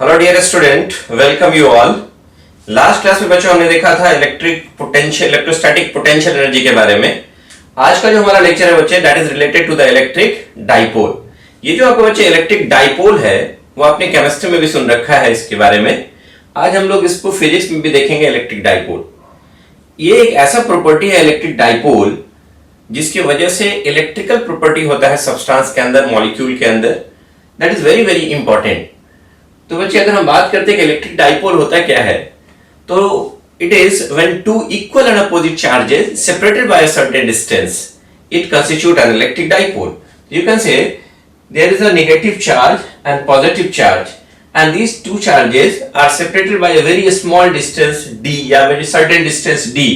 Hello dear student, welcome you all. Last class में बच्चों हमने देखा था electric potential electrostatic potential energy के बारे में। आज का जो हमारा लेक्चर है बच्चे, that is related to the electric dipole. ये जो आपको बच्चे इलेक्ट्रिक डाइपोल है वो आपने केमिस्ट्री में भी सुन रखा है इसके बारे में। आज हम लोग इसको फिजिक्स में भी देखेंगे। इलेक्ट्रिक डाइपोल ये एक ऐसा प्रॉपर्टी है इलेक्ट्रिक डाइपोल जिसकी वजह से इलेक्ट्रिकल प्रॉपर्टी होता है सब्सटेंस के अंदर, मॉलिक्यूल के अंदर। That is very very important. तो बच्चे अगर हम बात करते हैं कि इलेक्ट्रिक डाइपोल होता क्या है, तो it is when two equal and opposite charges separated by a certain distance it constitute an electric dipole. You can say there is a negative charge and positive charge and these two charges are separated by a very small distance d या very certain distance d,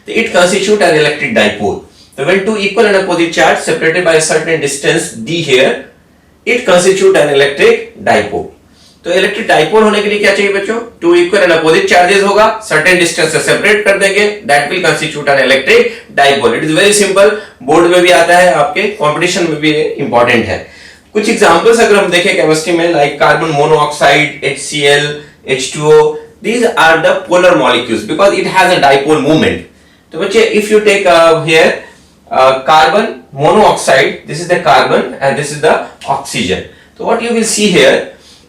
so it constitute an electric dipole. So when two equal and opposite charge separated by a certain distance d here, it constitute an electric dipole. तो electric dipole होने के लिए क्या चाहिए बच्चों? Two equal and opposite charges होगा, certain distance से separate कर देंगे, that will constitute an electric dipole. It is very simple, board में भी आता है, आपके कंपटीशन में भी इंपॉर्टेंट है। कुछ एग्जांपल्स अगर हम देखें केमिस्ट्री में, like carbon monoxide, HCl, H2O, these are the polar molecules because it has a dipole moment. तो बच्चे if you take here carbon monoxide, this is the carbon and this is the oxygen. So what you will see here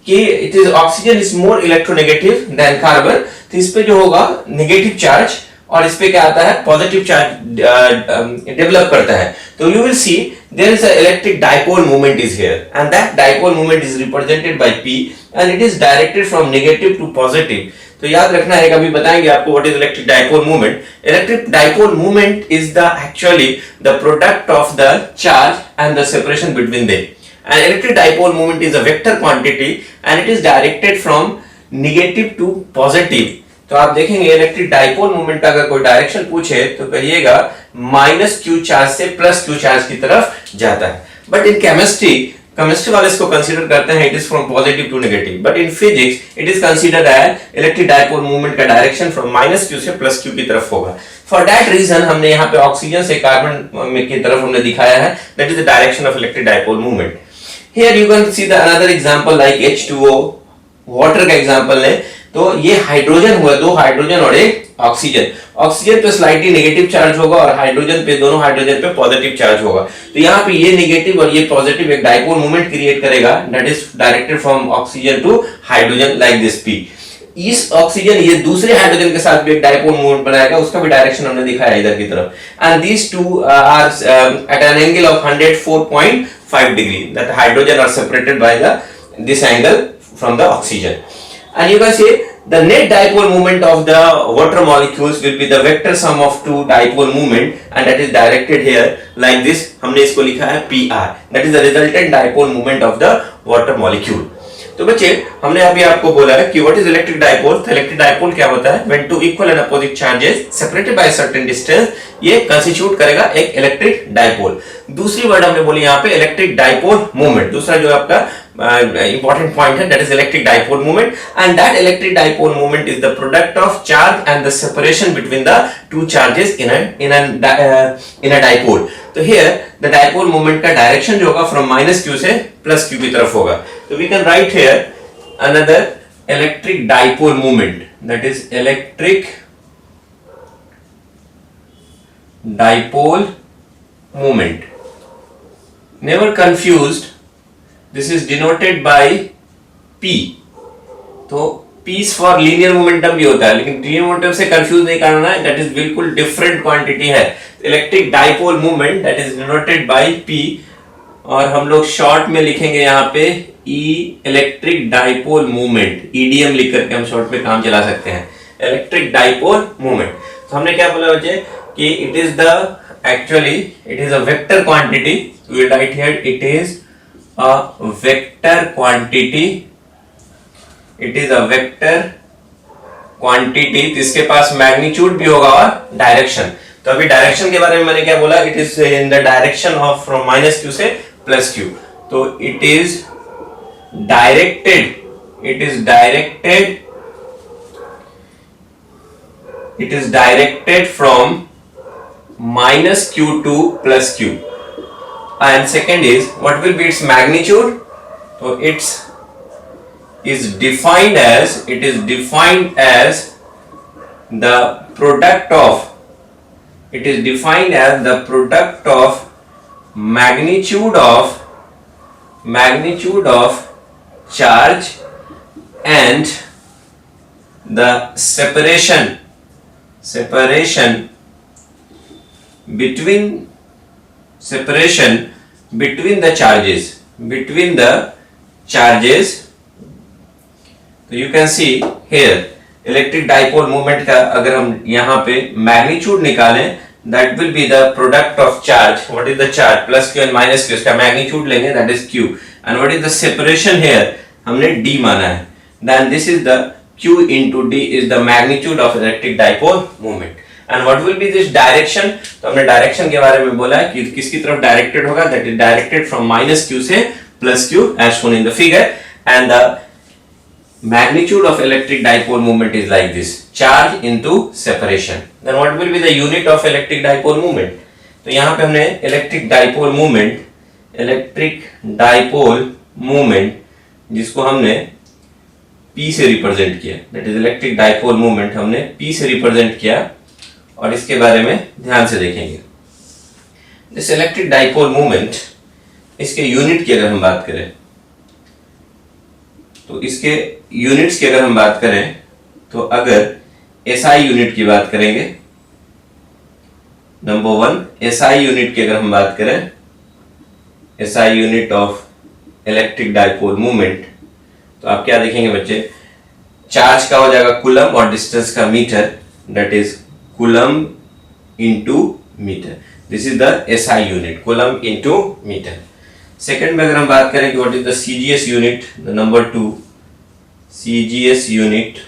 कि it is oxygen is more electronegative than carbon, तो इस पे जो होगा negative charge और इस पे क्या आता है, पॉजिटिव चार्ज डेवलप करता है। तो you will see there is a electric dipole moment is here and that dipole moment is represented by P and it is directed from negative to positive. तो याद रखना है, कभी बताएंगे आपको what is electric dipole moment. Electric dipole moment is the actually the product of the charge and the separation between them. An electric dipole moment is a vector quantity and it is directed from negative to positive. तो आप देखेंगे electric dipole moment का अगर कोई direction पूछे तो कहिएगा minus Q charge से प्लस क्यू चार्ज की तरफ जाता है। बट इन केमिस्ट्री वाले इसको कंसीडर करते हैं it is from positive to negative, but in physics it is considered as electric dipole movement का डायरेक्शन फ्रॉम माइनस क्यू से प्लस क्यू की तरफ होगा। फॉर दैट रीजन हमने यहाँ पे ऑक्सीजन से कार्बन की तरफ हमने दिखाया है, that is the direction of electric dipole movement. Here you can see the another example like H2O, water का एग्जांपल है। तो ये हाइड्रोजन हुआ, दो हाइड्रोजन और एक ऑक्सीजन। ऑक्सीजन पे स्लाइटली नेगेटिव चार्ज होगा और हाइड्रोजन पे, दोनों हाइड्रोजन पे पॉजिटिव चार्ज होगा। तो यहाँ पे ये नेगेटिव और ये पॉजिटिव एक डाइपोल मोमेंट क्रिएट करेगा, that is directed from oxygen to hydrogen like this P। इस ऑक्सीजन ये दूसरे हाइड्रोजन के साथ भी एक डाइपोल मोमेंट बनाएगा, उसका भी डायरेक्शन हमने दिखाया इधर की तरफ। And these two are at an angle of 104.5 degree. That hydrogen are separated by this angle from the oxygen. And you can see the net dipole moment of the water molecules will be the vector sum of two dipole moment and that is directed here like this. हमने इसको लिखा है PR. That is the resultant dipole moment of the water molecule. तो बच्चे हमने अभी आपको बोला है कि व्हाट इज इलेक्ट्रिक डाइपोल। तो इलेक्ट्रिक डाइपोल क्या होता है? When two equal and opposite charges separated by certain distance, ये कंस्टिट्यूट करेगा एक इलेक्ट्रिक डाइपोल। दूसरी वर्ड हमने बोली यहाँ पे इलेक्ट्रिक डाइपोल मोमेंट। दूसरा जो आपका इंपॉर्टेंट पॉइंट है that is electric dipole moment and that electric dipole moment is the product of charge and the separation between the two charges in a dipole. तो here the dipole moment का direction जो होगा from minus q से plus q की तरफ होगा। तो we can write here another electric dipole moment, that is electric dipole moment. Never confused, this is denoted by P। तो P is for linear momentum भी होता है, लेकिन linear momentum से कंफ्यूज नहीं करना है, that is बिल्कुल डिफरेंट क्वांटिटी है। Electric dipole movement that is denoted by P और हम लोग शॉर्ट में लिखेंगे यहाँ पे E electric dipole movement, EDM लिख करके हम शॉर्ट पे काम चला सकते हैं, इलेक्ट्रिक डाइपोल मूवमेंट। तो हमने क्या बोला बच्चे कि it is the actually it is a vector quantity, we will write here it is a vector quantity, it is a vector quantity। इसके पास मैग्नीट्यूड भी होगा और डायरेक्शन। तो अभी डायरेक्शन के बारे में मैंने क्या बोला, it is in the direction of from minus q से प्लस क्यू। तो it is directed from minus q to plus q and second is what will be its magnitude। तो its is defined as, it is defined as the product of, it is defined as the product of magnitude of charge and the separation between the charges. तो you can see here electric dipole moment का अगर हम यहाँ पे magnitude निकालें, that will be the product of charge. What is the charge? Plus q and minus q. इसका magnitude लेंगे, that is q. And what is the separation here? हमने d माना है. Then this is the q into d is the magnitude of electric dipole moment. And what will be this direction? तो हमने direction के बारे में बोला है कि किसकी तरफ डायरेक्टेड होगा, that is directed from minus q से plus q as shown in the figure. And the magnitude of electric dipole moment is like this, charge into separation. Then what will be the unit of electric dipole moment? तो यहाँ पे हमने electric dipole moment जिसको हमने P से represent किया, that is electric dipole moment हमने P से रिप्रेजेंट किया, और इसके बारे में ध्यान से देखेंगे. This electric dipole moment, इसके यूनिट की अगर हम बात करें, तो इसके यूनिट्स की अगर हम बात करें, तो अगर SI यूनिट की बात करेंगे, नंबर 1 SI यूनिट की अगर हम बात करें, SI unit of electric dipole movement, तो आप क्या देखेंगे बच्चे, चार्ज का हो जाएगा कूलम और डिस्टेंस का metre, that is coulomb into metre. This is the SI unit, coulomb into metre. Second में अगर हम बात करें कि what is the CGS unit, the number 2 CGS unit.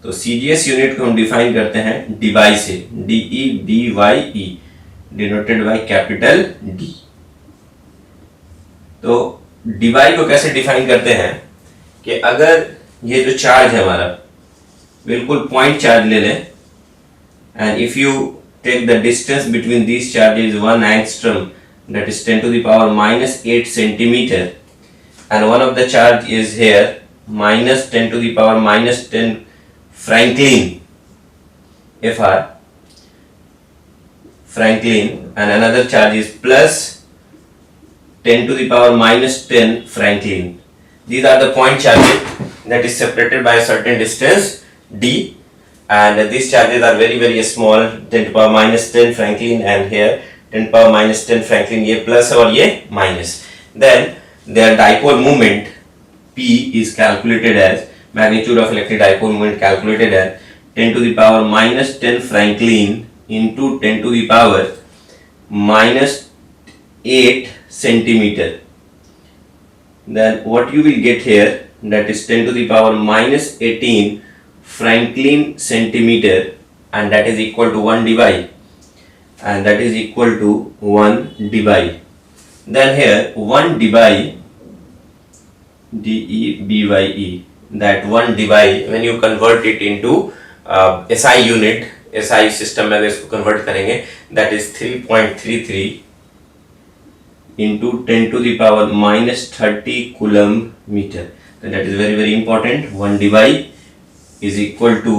तो CGS यूनिट को हम डिफाइन करते हैं DBY से, DEBYE, denoted by capital D. तो DBY को कैसे डिफाइन करते हैं कि अगर ये जो चार्ज है हमारा बिल्कुल पॉइंट चार्ज ले लें, and if you take the distance between these charges 1 angstrom, that is 10 to the power minus 8 centimeter, and one of the charge is here minus 10 to the power minus 10 Franklin FR Franklin, and another charge is plus 10 to the power minus 10 Franklin. These are the point charges that is separated by a certain distance d, and these charges are very very small, 10 to power minus 10 Franklin, and here 10 power minus 10 Franklin, ये plus है और ये minus. Then their dipole moment P is calculated as magnitude of electric dipole moment calculated as 10 to the power minus 10 Franklin into 10 to the power minus 8 centimeter. Then what you will get here, that is 10 to the power minus 18 Franklin centimeter, and that is equal to 1 DBY. And that is equal to 1 DBY. Then here 1 DBY, DEBYE, that 1 DBY, when you convert it into SI unit, SI system में अगर इसको convert करेंगे, that is 3.33 into 10 to the power minus 30 coulomb meter. Then that is very very important. 1 DBY is equal to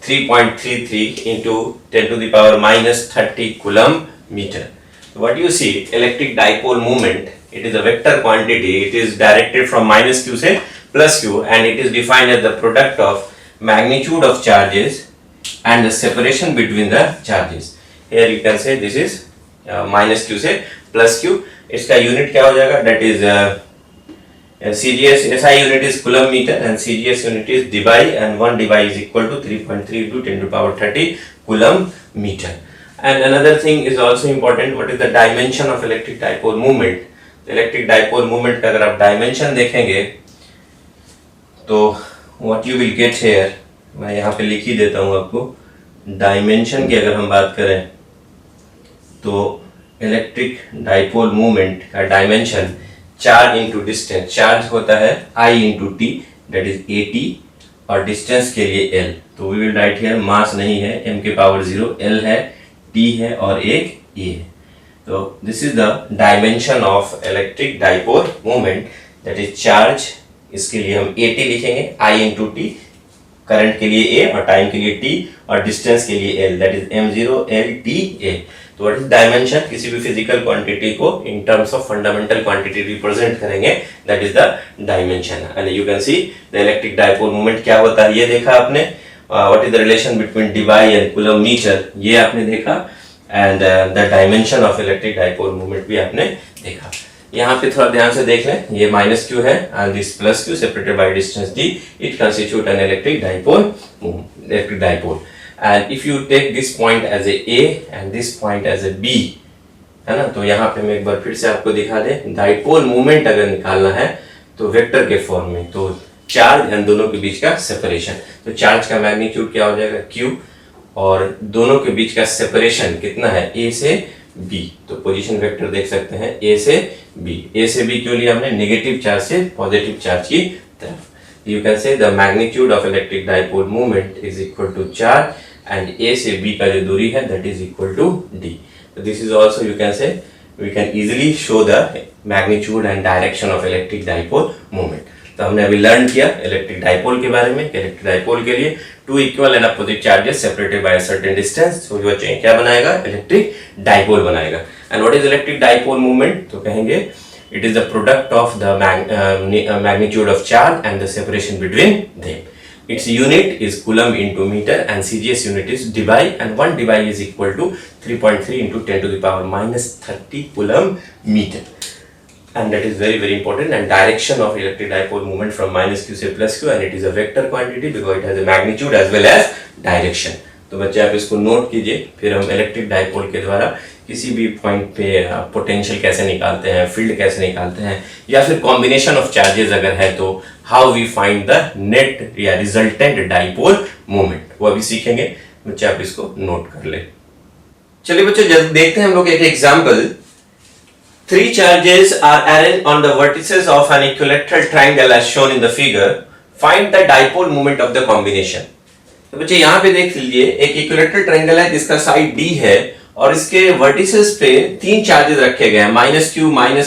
3.33 into 10 to the power minus 30 coulomb meter. So what you see, electric dipole moment, it is a vector quantity, it is directed from minus q से plus q, and it is defined as the product of magnitude of charges and the separation between the charges. Here you can say this is minus q से plus q. इसका unit क्या हो जाएगा, that is CGS SI unit is coulomb meter and CGS unit is DBY, and 1 DBY is equal to 3.3 into 10 to the power 30 coulomb meter. And another thing is also important, what is the dimension of electric dipole moment. The electric dipole moment का अगर आप dimension देखेंगे, तो what you will get here, मैं यहाँ पे लिख ही देता हूँ आपको. dimension की अगर हम बात करें, तो electric dipole moment का dimension charge into distance, charge होता है I into T, that is AT, और डिस्टेंस के लिए L. तो वी विल राइट हियर, मास नहीं है, m के पावर 0, L है, T है और एक A है. तो this is the dimension of electric dipole moment, that is charge इसके लिए हम AT लिखेंगे, I इंटू टी, करंट के लिए A और टाइम के लिए T और डिस्टेंस के लिए L, that is m0 L T A। तो व्हाट इज डायमेंशन? किसी भी फिजिकल क्वांटिटी को in terms of fundamental quantity represent करेंगे, that is the dimension. And you can see the electric dipole moment क्या होता है, ये देखा आपने। What is the relation between dY and coulomb metre, ये आपने देखा। And the dimension of electric dipole moment भी आपने देखा। यहाँ पे थोड़ा ध्यान से देख लें, ये माइनस क्यू है and this plus q separated by distance d, it constitute an electric dipole. And if you take this point as A and this point as a B, है ना, तो यहाँ पे मैं एक बार फिर से आपको दिखा दे, डायपोल मोमेंट अगर निकालना है तो वेक्टर के फॉर्म में, तो चार्ज एंड दोनों के बीच का सेपरेशन, तो चार्ज का मैग्नीट्यूड क्या हो जाएगा Q, और दोनों के बीच का सेपरेशन कितना है A से B, तो पोजीशन वेक्टर देख सकते हैं A से B क्यों लिया हमने? नेगेटिव चार्ज से पॉजिटिव चार्ज की तरफ। You can say the magnitude of electric dipole moment is equal to charge and A से B का जो दूरी है that is equal to D। तो this is also you can say we can easily show the magnitude and direction of electric dipole moment. तो हमने अभी learn किया इलेक्ट्रिक डायपोल के बारे में। इलेक्ट्रिक डायपोल के लिए two equal and opposite charges separated by a certain distance, तो जो बच्चे क्या बनाएगा? इलेक्ट्रिक डायपोल बनाएगा। And what is electric dipole moment? तो कहेंगे it is the product of the magnitude of charge and the separation between them. Its unit is coulomb into meter and CGS unit is dBi, and 1 dBi is equal to 3.3 into 10 to the power minus 30 coulomb meter. And that is very very important. And direction of electric dipole movement from minus q से plus q, and it is a vector quantity because it has a magnitude as well as direction. तो बच्चे आप इसको note कीजिए, फिर हम electric dipole के द्वारा किसी भी पॉइंट पे पोटेंशियल कैसे निकालते हैं, फील्ड कैसे निकालते हैं, या फिर कॉम्बिनेशन ऑफ चार्जेस अगर है तो how we find the net या रिजल्टेंट डायपोल मोमेंट, वो अभी सीखेंगे। बच्चे आप इसको नोट कर ले। चलिए बच्चे देखते हैं हम लोग एक example. Three charges are arranged on the vertices of an equilateral triangle as shown in the figure. Find the dipole moment of the combination. तो बच्चे यहाँ पे देख लीजिए, एक इक्विलेटरल ट्रायंगल है जिसका साइड D है और इसके वर्टिसेस पे तीन चार्जेस रखे गए हैं, माइनस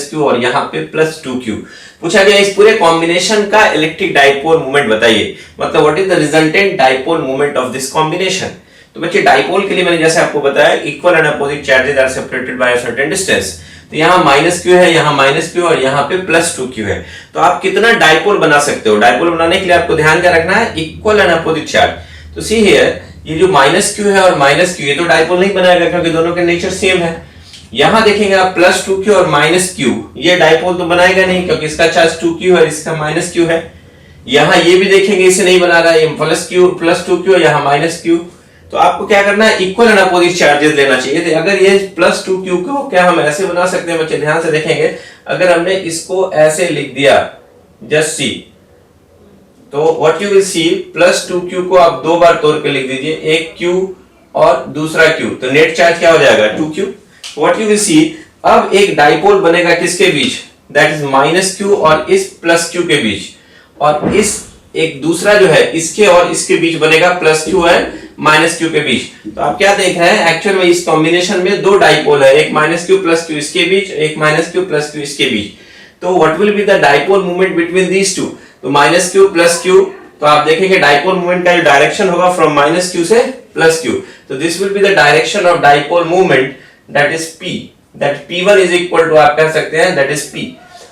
क्यू और यहाँ पे +2q। पूछा गया इस पूरे कॉम्बिनेशन का इलेक्ट्रिक डायपोल मोमेंट बताइए, मतलब what is the resultant dipole moment of this combination. तो बच्चे डायपोल के लिए मैंने जैसे आपको बताया equal and opposite charges are separated by a certain distance, तो यहाँ -q है, यहाँ -q और यहाँ पे +2q है। तो आप कितना डायपोल बना सकते हो? डायपोल बनाने के लिए आपको ध्यान क्या रखना है? Equal and opposite charge. तो सी हियर, ये जो -q है और -q, ये तो डायपोल नहीं बनाएगा क्योंकि दोनों के नेचर सेम है। यहाँ देखेंगे आप +2q और -q, ये डायपोल तो बनाएगा नहीं क्योंकि इसका चार्ज 2q है, इसका -q है। यहाँ ये भी देखेंगे इसे नहीं बना रहा है, ये +2q और यहाँ -q। तो आपको क्या करना है? इक्वल एंड अपोजिट चार्जेस लेना चाहिए। तो अगर ये +2q को क्या हम ऐसे बना सकते हैं? बच्चे ध्यान से देखेंगे, अगर हमने इसको ऐसे लिख दिया जस्ट सी, तो what you will C, +2q को आप दो बार तोड़ के लिख दीजिए, एक q और दूसरा q, तो नेट चार्ज क्या हो जाएगा? 2q। व्हाट यू विल सी, अब एक डायपोल बनेगा किसके बीच? दैट इज -q और इस +q के बीच, और इस एक दूसरा जो है इसके और इसके बीच बनेगा +q एंड -q के बीच। तो आप क्या देख रहे हैं? एक्चुअल में इस कॉम्बिनेशन में दो डायपोल है, एक -q+q इसके बीच, एक -q+q इसके बीच। तो what will be the dipole moment between these two? तो -q+q, तो आप देखेंगे डायपोल मोमेंट का डायरेक्शन होगा फ्रॉम -q से +q। तो this will be the direction of dipole moment, that is p, that p1 is equal to आप कह सकते हैं दैट इज p।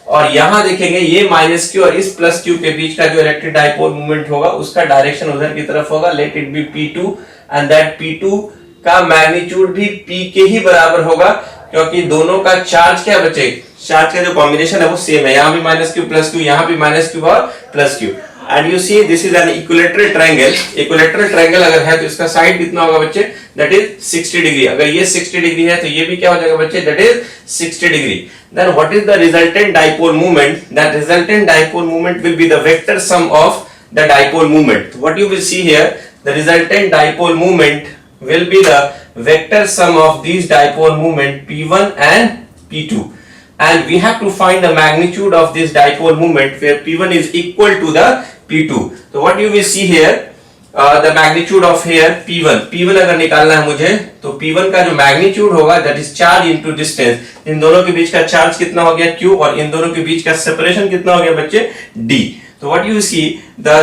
और यहां देखेंगे ये -q और इस +q के बीच का जो इलेक्ट्रिक डायपोल मोमेंट होगा उसका डायरेक्शन उधर की तरफ होगा, let it be p2, and that p2 का मैग्नीट्यूड भी p के ही बराबर होगा क्योंकि दोनों का चार्ज क्या बचे? चार्ज का जो कॉम्बिनेशन है वो सेम है, यहाँ भी -q+q, यहाँ भी -q और +q। And you see this is an equilateral triangle. Equilateral triangle अगर है तो इसका साइड कितना होगा बच्चे? That is 60 degree. अगर ये 60 डिग्री है तो ये भी क्या हो जाएगा बच्चे? That is 60 degree. Then what is the resultant dipole moment? That resultant dipole moment will be the vector sum of the dipole moment. What you will see here, the resultant dipole moment will be the vector sum of these dipole moment P1 and P2. And we have to find the magnitude of this dipole moment where P1 is equal to the P2. So what you will see here, the magnitude of here P1 अगर निकालना है मुझे तो P1 का जो magnitude होगा that is charge into distance. इन दोनों के बीच का चार्ज कितना हो गया? Q, और इन दोनों के बीच का सेपरेशन कितना हो गया बच्चे? D। So what you see, the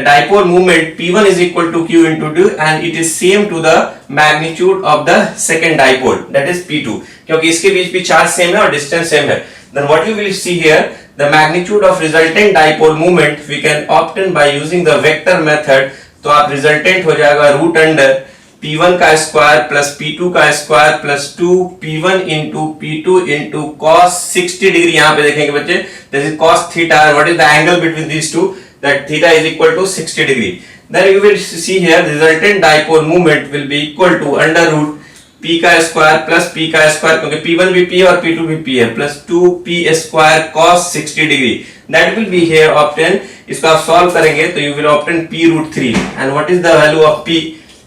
dipole moment P1 is equal to Q into D and it is same to the magnitude of the second dipole, that is P2, क्योंकि इसके बीच भी चार्ज सेम है और distance same है. Then what you will see here, the magnitude of resultant dipole moment we can obtain by using the vector method. तो आप resultant हो जाएगा रूट अंडर P1 का स्क्वायर प्लस P2 का square plus 2 P1 into P2 into cos 60 degree. यहाँ पे देखेंगे बच्चे, this is cos theta. What is the angle between these two? That theta is equal to 60 degree. Then you will see here resultant dipole moment will be equal to under root P का square plus P का square, क्योंकि P1 भी P और P2 भी P है, plus 2P square cos 60 degree. That will be here obtained. इसको आप solve करेंगे तो you will obtain P root 3. And what is the value of P?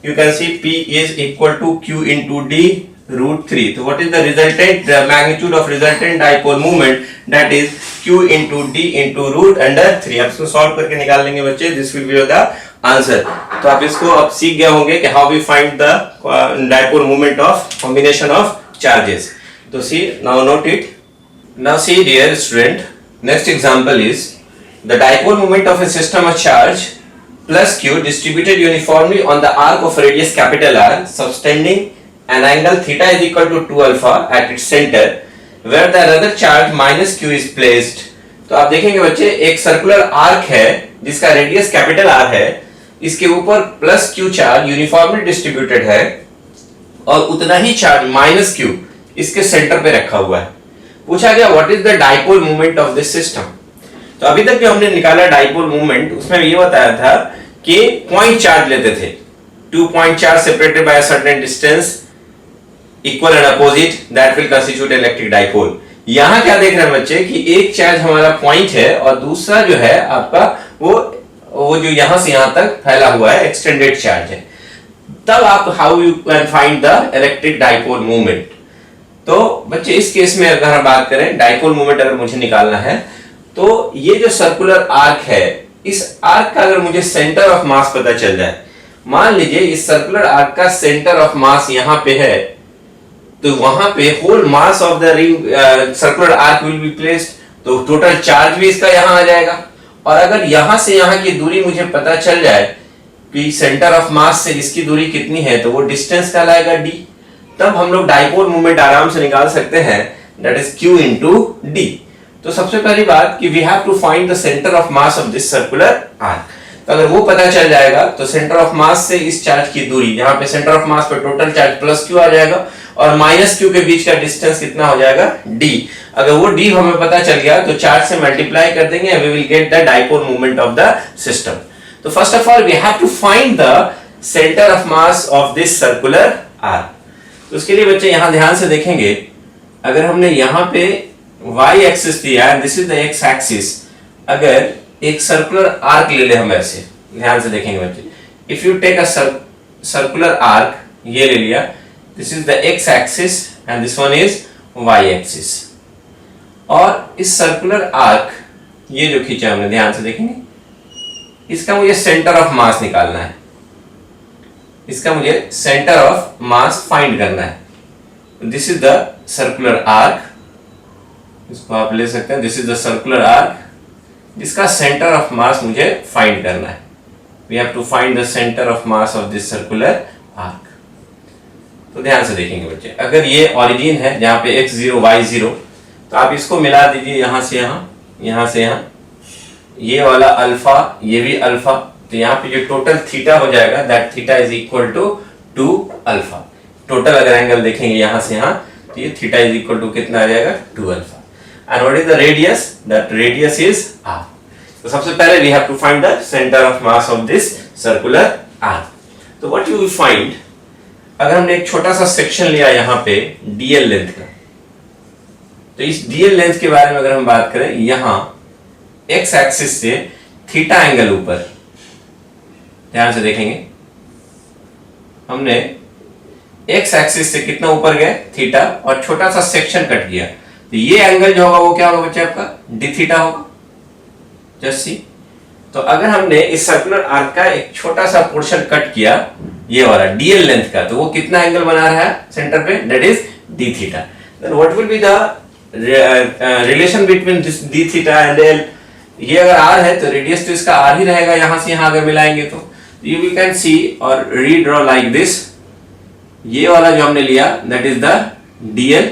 You can see P is equal to Q into D root 3. So what is the resultant magnitude of resultant dipole moment? That is Q into D into root under 3. आप इसको solve करके निकाल लेंगे बच्चे. This will be the answer. तो आप इसको अब सीख गए होंगे कि how we find the dipole moment of combination of charges. तो see, now note it. Now see dear student, next example is the dipole moment of a system of charge plus Q distributed uniformly on the arc of radius capital R subtending an angle theta is equal to 2 alpha at its center where the other charge minus Q is placed. तो आप देखेंगे बच्चे, एक circular arc है जिसका radius capital R है, इसके ऊपर plus Q charge uniformly distributed है और उतना ही चार्ज माइनस Q इसके सेंटर पे रखा हुआ है. पूछा गया what is the dipole moment of this system. तो अभी तक जो हमने निकाला डाइपोल मोमेंट, उसमें ये बताया था कि पॉइंट चार्ज लेते थे, 2 point charge separated by a certain distance equal and opposite, that will constitute electric dipole. यहां क्या देख रहे हैं बच्चे कि एक चार्ज हमारा पॉइंट है और दूसरा जो है आपका वो जो यहां से यहां तक फैला हुआ है एक्सटेंडेड चार्ज है. तब आप how you can find the electric dipole moment. तो बच्चे इस केस में अगर हम बात करें डाइपोल मोमेंट अगर मुझे निकालना है, तो ये जो सर्कुलर आर्क है, इस आर्क का अगर मुझे सेंटर ऑफ मास पता चल जाए, मान लीजिए इस सर्कुलर आर्क का सेंटर ऑफ मास यहां पे है, तो वहां पे whole mass of the ring circular arc will be placed. तो टोटल चार्ज भी इसका यहां आ जाएगा. और अगर यहां से यहां की दूरी मुझे पता चल जाए कि सेंटर ऑफ मास से इसकी दूरी कितनी है, तो वो डिस्टेंस कहलाएगा d. तब हम लोग डाइपोल मोमेंट आराम से निकाल सकते हैं, that is Q into D. तो सबसे पहली बात कि we have to find the centre of mass of this circular arc. तो अगर वो पता चल जाएगा तो सेंटर ऑफ मास से इस चार्ज की दूरी, यहाँ पे सेंटर ऑफ मास पे टोटल चार्ज प्लस Q आ जाएगा और माइनस Q के बीच का डिस्टेंस कितना हो जाएगा D. अगर वो D हमें पता चल गया तो चार्ज से मल्टीप्लाई कर देंगे and we will get the dipole moment of the system. तो first of all we have to find the center of mass of this circular arc. तो उसके लिए बच्चे यहाँ ध्यान से देखेंगे, अगर हमने यहाँ पे y एक्सिस दिया है, this is the x axis. अगर एक सर्कुलर आर्क ले ले हम ऐसे, ध्यान से देखेंगे बच्चे, if you take a circular arc, ये ले लिया, this is the x axis and this one is y axis. और इस सर्कुलर आर्क ये जो खींचा हमने, ध्यान से देखेंगे, इसका मुझे सेंटर ऑफ मास निकालना है, इसका मुझे सेंटर ऑफ मास फाइंड करना है. This is the circular arc, इसको आप ले सकते हैं, this is the circular arc जिसका सेंटर ऑफ मास मुझे फाइंड करना है. We have to find the centre of mass of this circular arc. तो ध्यान से देखेंगे बच्चे, अगर ये ओरिजिन है जहां पे x0 y0, तो आप इसको मिला दीजिए यहां से यहां, यहां से यहां, ये वाला अल्फा, ये भी अल्फा, तो यहाँ पे जो टोटल थीटा हो जाएगा, that theta is equal to 2 alpha. Total अगर एंगल देखेंगे यहां से यहां, तो ये थीटा इज इक्वल टू कितना आ जाएगा, 2 alpha. And what is the radius? That radius is r. तो सबसे पहले we have to find the center of mass of this circular arc. तो what you will find, अगर हमने एक छोटा सा सेक्शन लिया यहाँ पे dl लेंथ का, तो इस dl लेंथ के बारे में अगर हम बात करें, यहाँ x एक्सिस से थीटा एंगल ऊपर, ध्यान से देखेंगे, हमने x एक्सिस से कितना ऊपर गए, थीटा, और छोटा सा सेक्शन कट गया, तो ये एंगल जो होगा वो क्या होगा बच्चे, आपका डी थीटा होगा. Just see. तो अगर हमने इस सर्कुलर आर्क का एक छोटा सा पोर्शन कट किया, ये वाला डीएल लेंथ का, तो वो कितना एंगल बना रहा है सेंटर पे, that is d theta. Then what will be the relation between this d theta and l. ये अगर r है तो रेडियस तो इसका r ही रहेगा, यहां से यहां अगर मिलाएंगे तो यू कैन सी और रीड्रॉ लाइक दिस। ये वाला जो हमने लिया that is the dl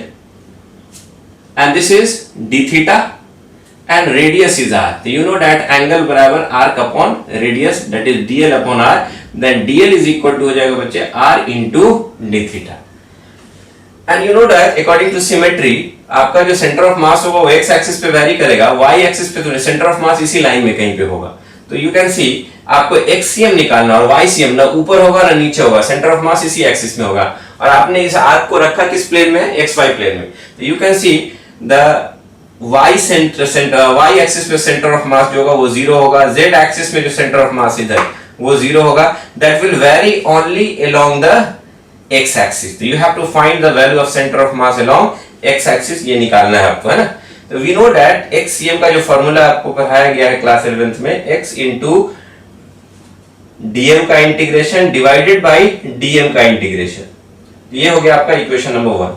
and this is d theta and radius is r. So you know that angle बराबर arc upon radius, that is dl upon r. Then dl is equal to हो जाएगा बच्चे r into d theta. And you know that according to symmetry आपका जो centre of मास होगा वो x axis पे vary करेगा, y एक्सिस पे तो सेंटर ऑफ मास इसी लाइन में कहीं पे होगा। तो यू कैन सी आपको xcm निकालना और ycm ना ऊपर होगा ना नीचे होगा, सेंटर ऑफ मास इसी एक्सिस में होगा और आपने इस आर्क को रखा किस प्लेन में, xy प्लेन में। तो you can see the y axis पे सेंटर ऑफ मास जो होगा वो 0 होगा, z एक्सिस में जो सेंटर ऑफ मास इधर वो 0 होगा, that will very only along the x axis. तो you have to find the value of centre of mass along x axis, ये निकालना है आपको, है ना। तो वी नो दैट xcm का जो फार्मूला आपको पढ़ाया गया है क्लास 11th में, x into dm का इंटीग्रेशन डिवाइडेड बाय dm का इंटीग्रेशन, ये हो गया आपका इक्वेशन नंबर 1।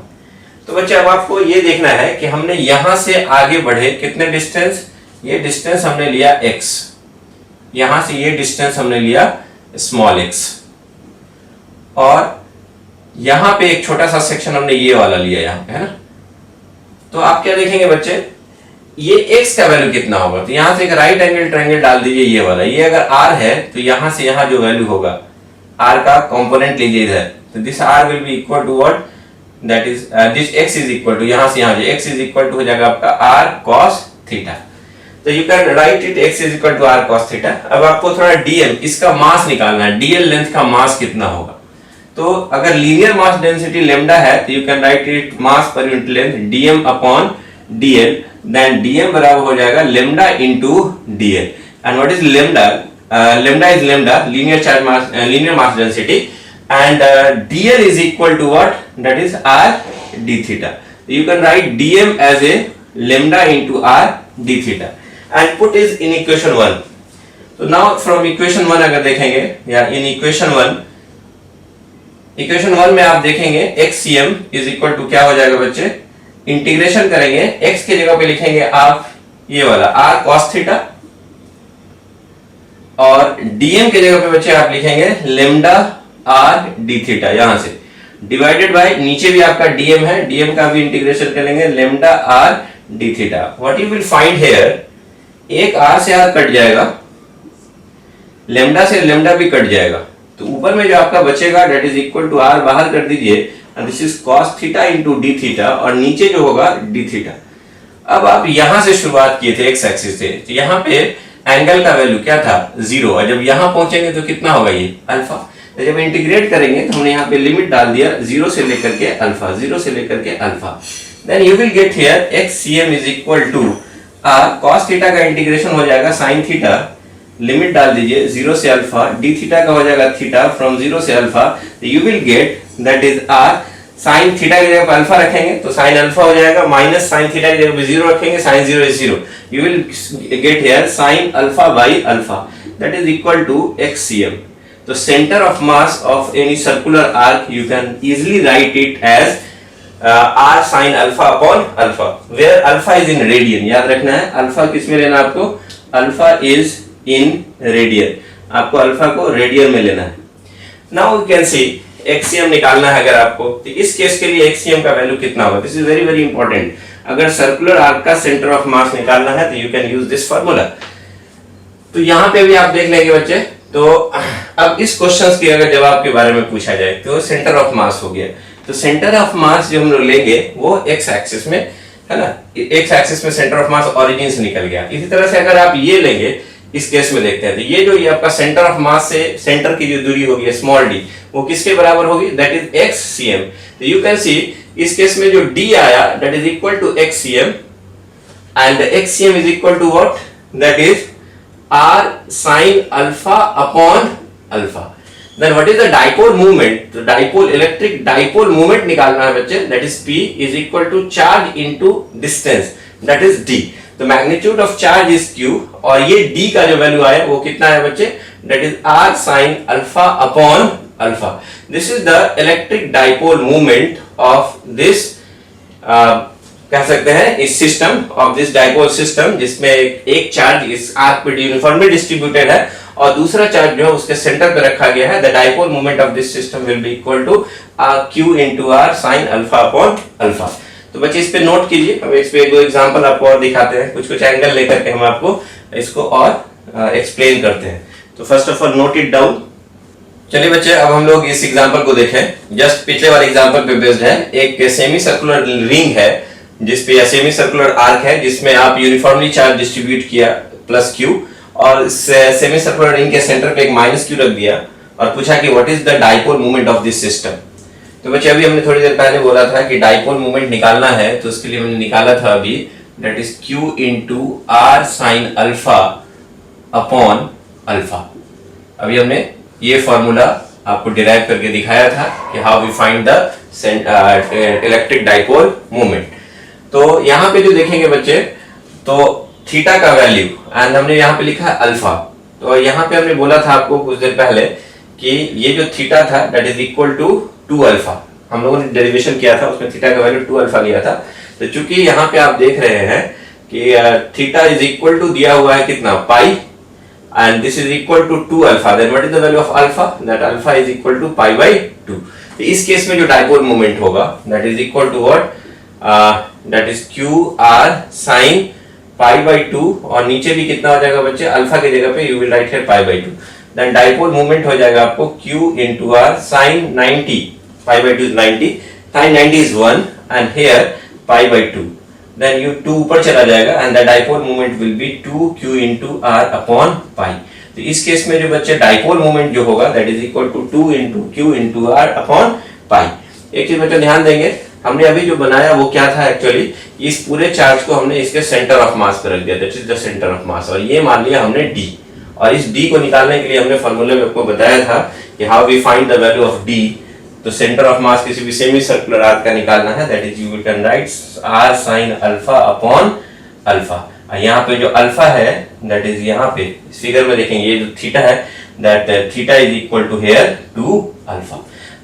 तो बच्चे अब आपको ये देखना है कि हमने यहां से आगे बढ़े कितने डिस्टेंस, ये डिस्टेंस हमने लिया x, यहां से ये डिस्टेंस हमने लिया स्मॉल x, और यहां पे एक छोटा सा सेक्शन हमने ये वाला लिया यहां पे, है ना। तो आप क्या देखेंगे बच्चे, ये x का वैल्यू कितना होगा, तो यहां से एक राइट एंगल ट्रायंगल डाल दीजिए ये वाला, ये अगर r है तो यहां से यहां जो वैल्यू होगा r का कंपोनेंट लीजिए इधर, तो this r will be equal to what, that is this x is equal to, यहां से यहां जो x इज इक्वल टू हो जाएगा आपका r cos थीटा। तो you can write it x is equal to r cos theta. अब आपको थोड़ा dm इसका मास निकालना है, dl लेंथ का मास कितना होगा। तो अगर लीनियर मास डेंसिटी लेमडा है तो you can write it mass per unit length dm upon dl, then dm बराबर हो जाएगा lambda into dl। And what is lambda, lambda is lambda linear charge mass, linear mass density, and dl is equal to what, that is r d theta. You can write dm as a lambda into r d theta and put is in equation 1। तो now from equation 1 अगर देखेंगे, या इन equation 1 में आप देखेंगे xcm is equal to क्या हो जाएगा बच्चे, इंटीग्रेशन करेंगे x के जगह पे लिखेंगे आप ये वाला r cos थीटा, और dm के जगह पे बच्चे आप लिखेंगे लेमडा r d थीटा, यहां से डिवाइडेड बाय नीचे भी आपका dm है, dm का भी इंटीग्रेशन करेंगे lambda r d theta. What you will find here, एक r से r कट जाएगा, लेमडा से लेमडा भी कट जाएगा, तो ऊपर में जो आपका बचेगा that is equal to r बाहर कर दीजिए, and this is cos theta into d theta, और नीचे जो होगा d थीटा। अब आप यहां से शुरुआत किए थे x एक्सिस से, तो यहां पे एंगल का वैल्यू क्या था 0, और जब यहां पहुंचेंगे तो कितना होगा ये अल्फा। तो जब इंटीग्रेट करेंगे तो हमने यहां पे लिमिट डाल दिया 0 से लेकर के अल्फा, 0 से लेकर के alpha, then you will get here xcm is equal to r cos theta का इंटीग्रेशन हो जाएगा sin थीटा, लिमिट डाल दीजिए 0 से अल्फा, d थीटा का हो जाएगा थीटा फ्रॉम 0 से alpha, you will get that is r sin theta की जगह पर अल्फा रखेंगे तो sin अल्फा हो जाएगा, माइनस sin थीटा की जगह पर 0 रखेंगे, sin 0 is 0, you will get here sin alpha by alpha, that is equal to xcm। तो centre of mass of any circular arc you can easily write it as r sin alpha upon alpha, where alpha is in radian, याद रखना है alpha किस में लेना आपको, alpha is in radian, आपको alpha को रेडियन में लेना है। Now you can see xcm निकालना है अगर आपको, तो इस केस के लिए xcm का वैल्यू कितना होगा, this is very very important. अगर सर्कुलर आर्क का सेंटर ऑफ मास निकालना है तो you can use this formula. तो यहां पे भी आप देख लेंगे बच्चे, तो अब इस क्वेश्चंस के अगर जवाब के बारे में पूछा जाए तो सेंटर ऑफ मास हो गया, तो सेंटर ऑफ मास जो हम लोग लेंगे वो x एक्सिस में, है ना, x एक्सिस में सेंटर ऑफ मास ओरिजिन से निकल गया। इसी तरह से अगर आप ये लेंगे, इस केस में देखते हैं, तो ये जो ये आपका सेंटर ऑफ मास से सेंटर की जो दूरी होगी स्मॉल d, वो किसके बराबर होगी, दैट इज xcm। तो यू कैन सी इस केस में जो d आया that is equal to xcm, and xcm is equal to what, that is r sin alpha upon alpha. Then what is the dipole moment? तो dipole electric dipole moment निकालना है बच्चे, that is P is equal to charge into distance, that is D। तो magnitude of charge is Q, और ये D का जो value आया वो कितना है बच्चे, that is R sin alpha upon alpha। This is the electric dipole moment of this कह सकते हैं इस system of this dipole system, जिसमें एक चार्ज इस आर्क पे यूनिफॉर्मली डिस्ट्रीब्यूटेड है और दूसरा चार्ज जो है उसके सेंटर पे रखा गया है, the dipole moment of this system will be equal to q into r sin alpha upon alpha. तो बच्चे इस पे नोट कीजिए। अब इस पे दो एग्जांपल आपको और दिखाते हैं, कुछ एंगल लेकर के हम आपको इसको और एक्सप्लेन करते हैं। तो first of all note it down. चलिए बच्चे, अब हम लोग इस एग्जांपल को देखें। जस्ट पिछले वाले एग्जांपल पे बेस्ड है। एक सेमी सर्कुलर रिंग है जिसपे या सेमी सर्कुलर आर्क है जिसमें आप यूनिफॉर्मली चार्ज डिस्ट्रीब्यूट किया प्लस q, और सेमी सर्कुलर रिंग के सेंटर पे एक माइनस q रख दिया और पूछा कि what is the dipole moment of this system. तो बच्चे अभी हमने थोड़ी देर पहले बोला था कि डाइपोल मोमेंट निकालना है, तो उसके लिए हमने निकाला था अभी, that is q into r sin alpha upon alpha. अभी हमने ये फॉर्मूला आपको डिराइव करके दिखाया था कि how we find the electric dipole moment. तो यहाँ पे जो देखेंगे बच्चे, तो थीटा का वैल्यू एंड हमने यहाँ पे लिखा है अल्फा। तो यहाँ पे हमने बोला था आपको कुछ देर पहले कि ये जो थीटा था that is equal to 2 alpha. हम लोगों ने डेरिवेशन किया था, उसमें थीटा का वैल्यू 2 अल्फा लिया था। तो चूंकि यहाँ पे आप देख रहे हैं कि थीटा इज इक्वल टू दिया हुआ है कितना, पाई, and this is equal to 2 alpha, then what is the value of alpha? That alpha is equal to pi by 2. तो इस केस में जो डाइपोल मोमेंट होगा that is equal to what? That is q r sin pi by 2, और नीचे भी कितना हो जाएगा बच्चे, अल्फा की जगह पे you will write here pi by 2. Then dipole moment हो जाएगा आपको q into r sin 90, pi by 2 is 90, sin 90 is 1 and here pi by 2. Then you 2 ऊपर चला जाएगा and the dipole moment will be 2q into r upon pi. तो इस case में जो बच्चे डाइपोल मोमेंट जो होगा that is equal to 2 into q into r upon pi. एक चीज बच्चे ध्यान देंगे, हमने अभी जो बनाया वो क्या था एक्चुअली, इस पूरे चार्ज को हमने इसके सेंटर ऑफ मास पे रख दिया, that is the centre of मास, और ये मान लिया हमने d। और इस d को निकालने के लिए हमने फॉर्मूले में आपको बताया था कि how we find the value of d। तो सेंटर ऑफ मास किसी भी सेमी सर्कुलर आर्क का निकालना है, that is you can write r sin alpha upon alpha. यहाँ पे जो अल्फा है दैट इज यहाँ पे इस फिगर में देखेंगे, ये जो थीटा है that theta is equal to here 2 alpha.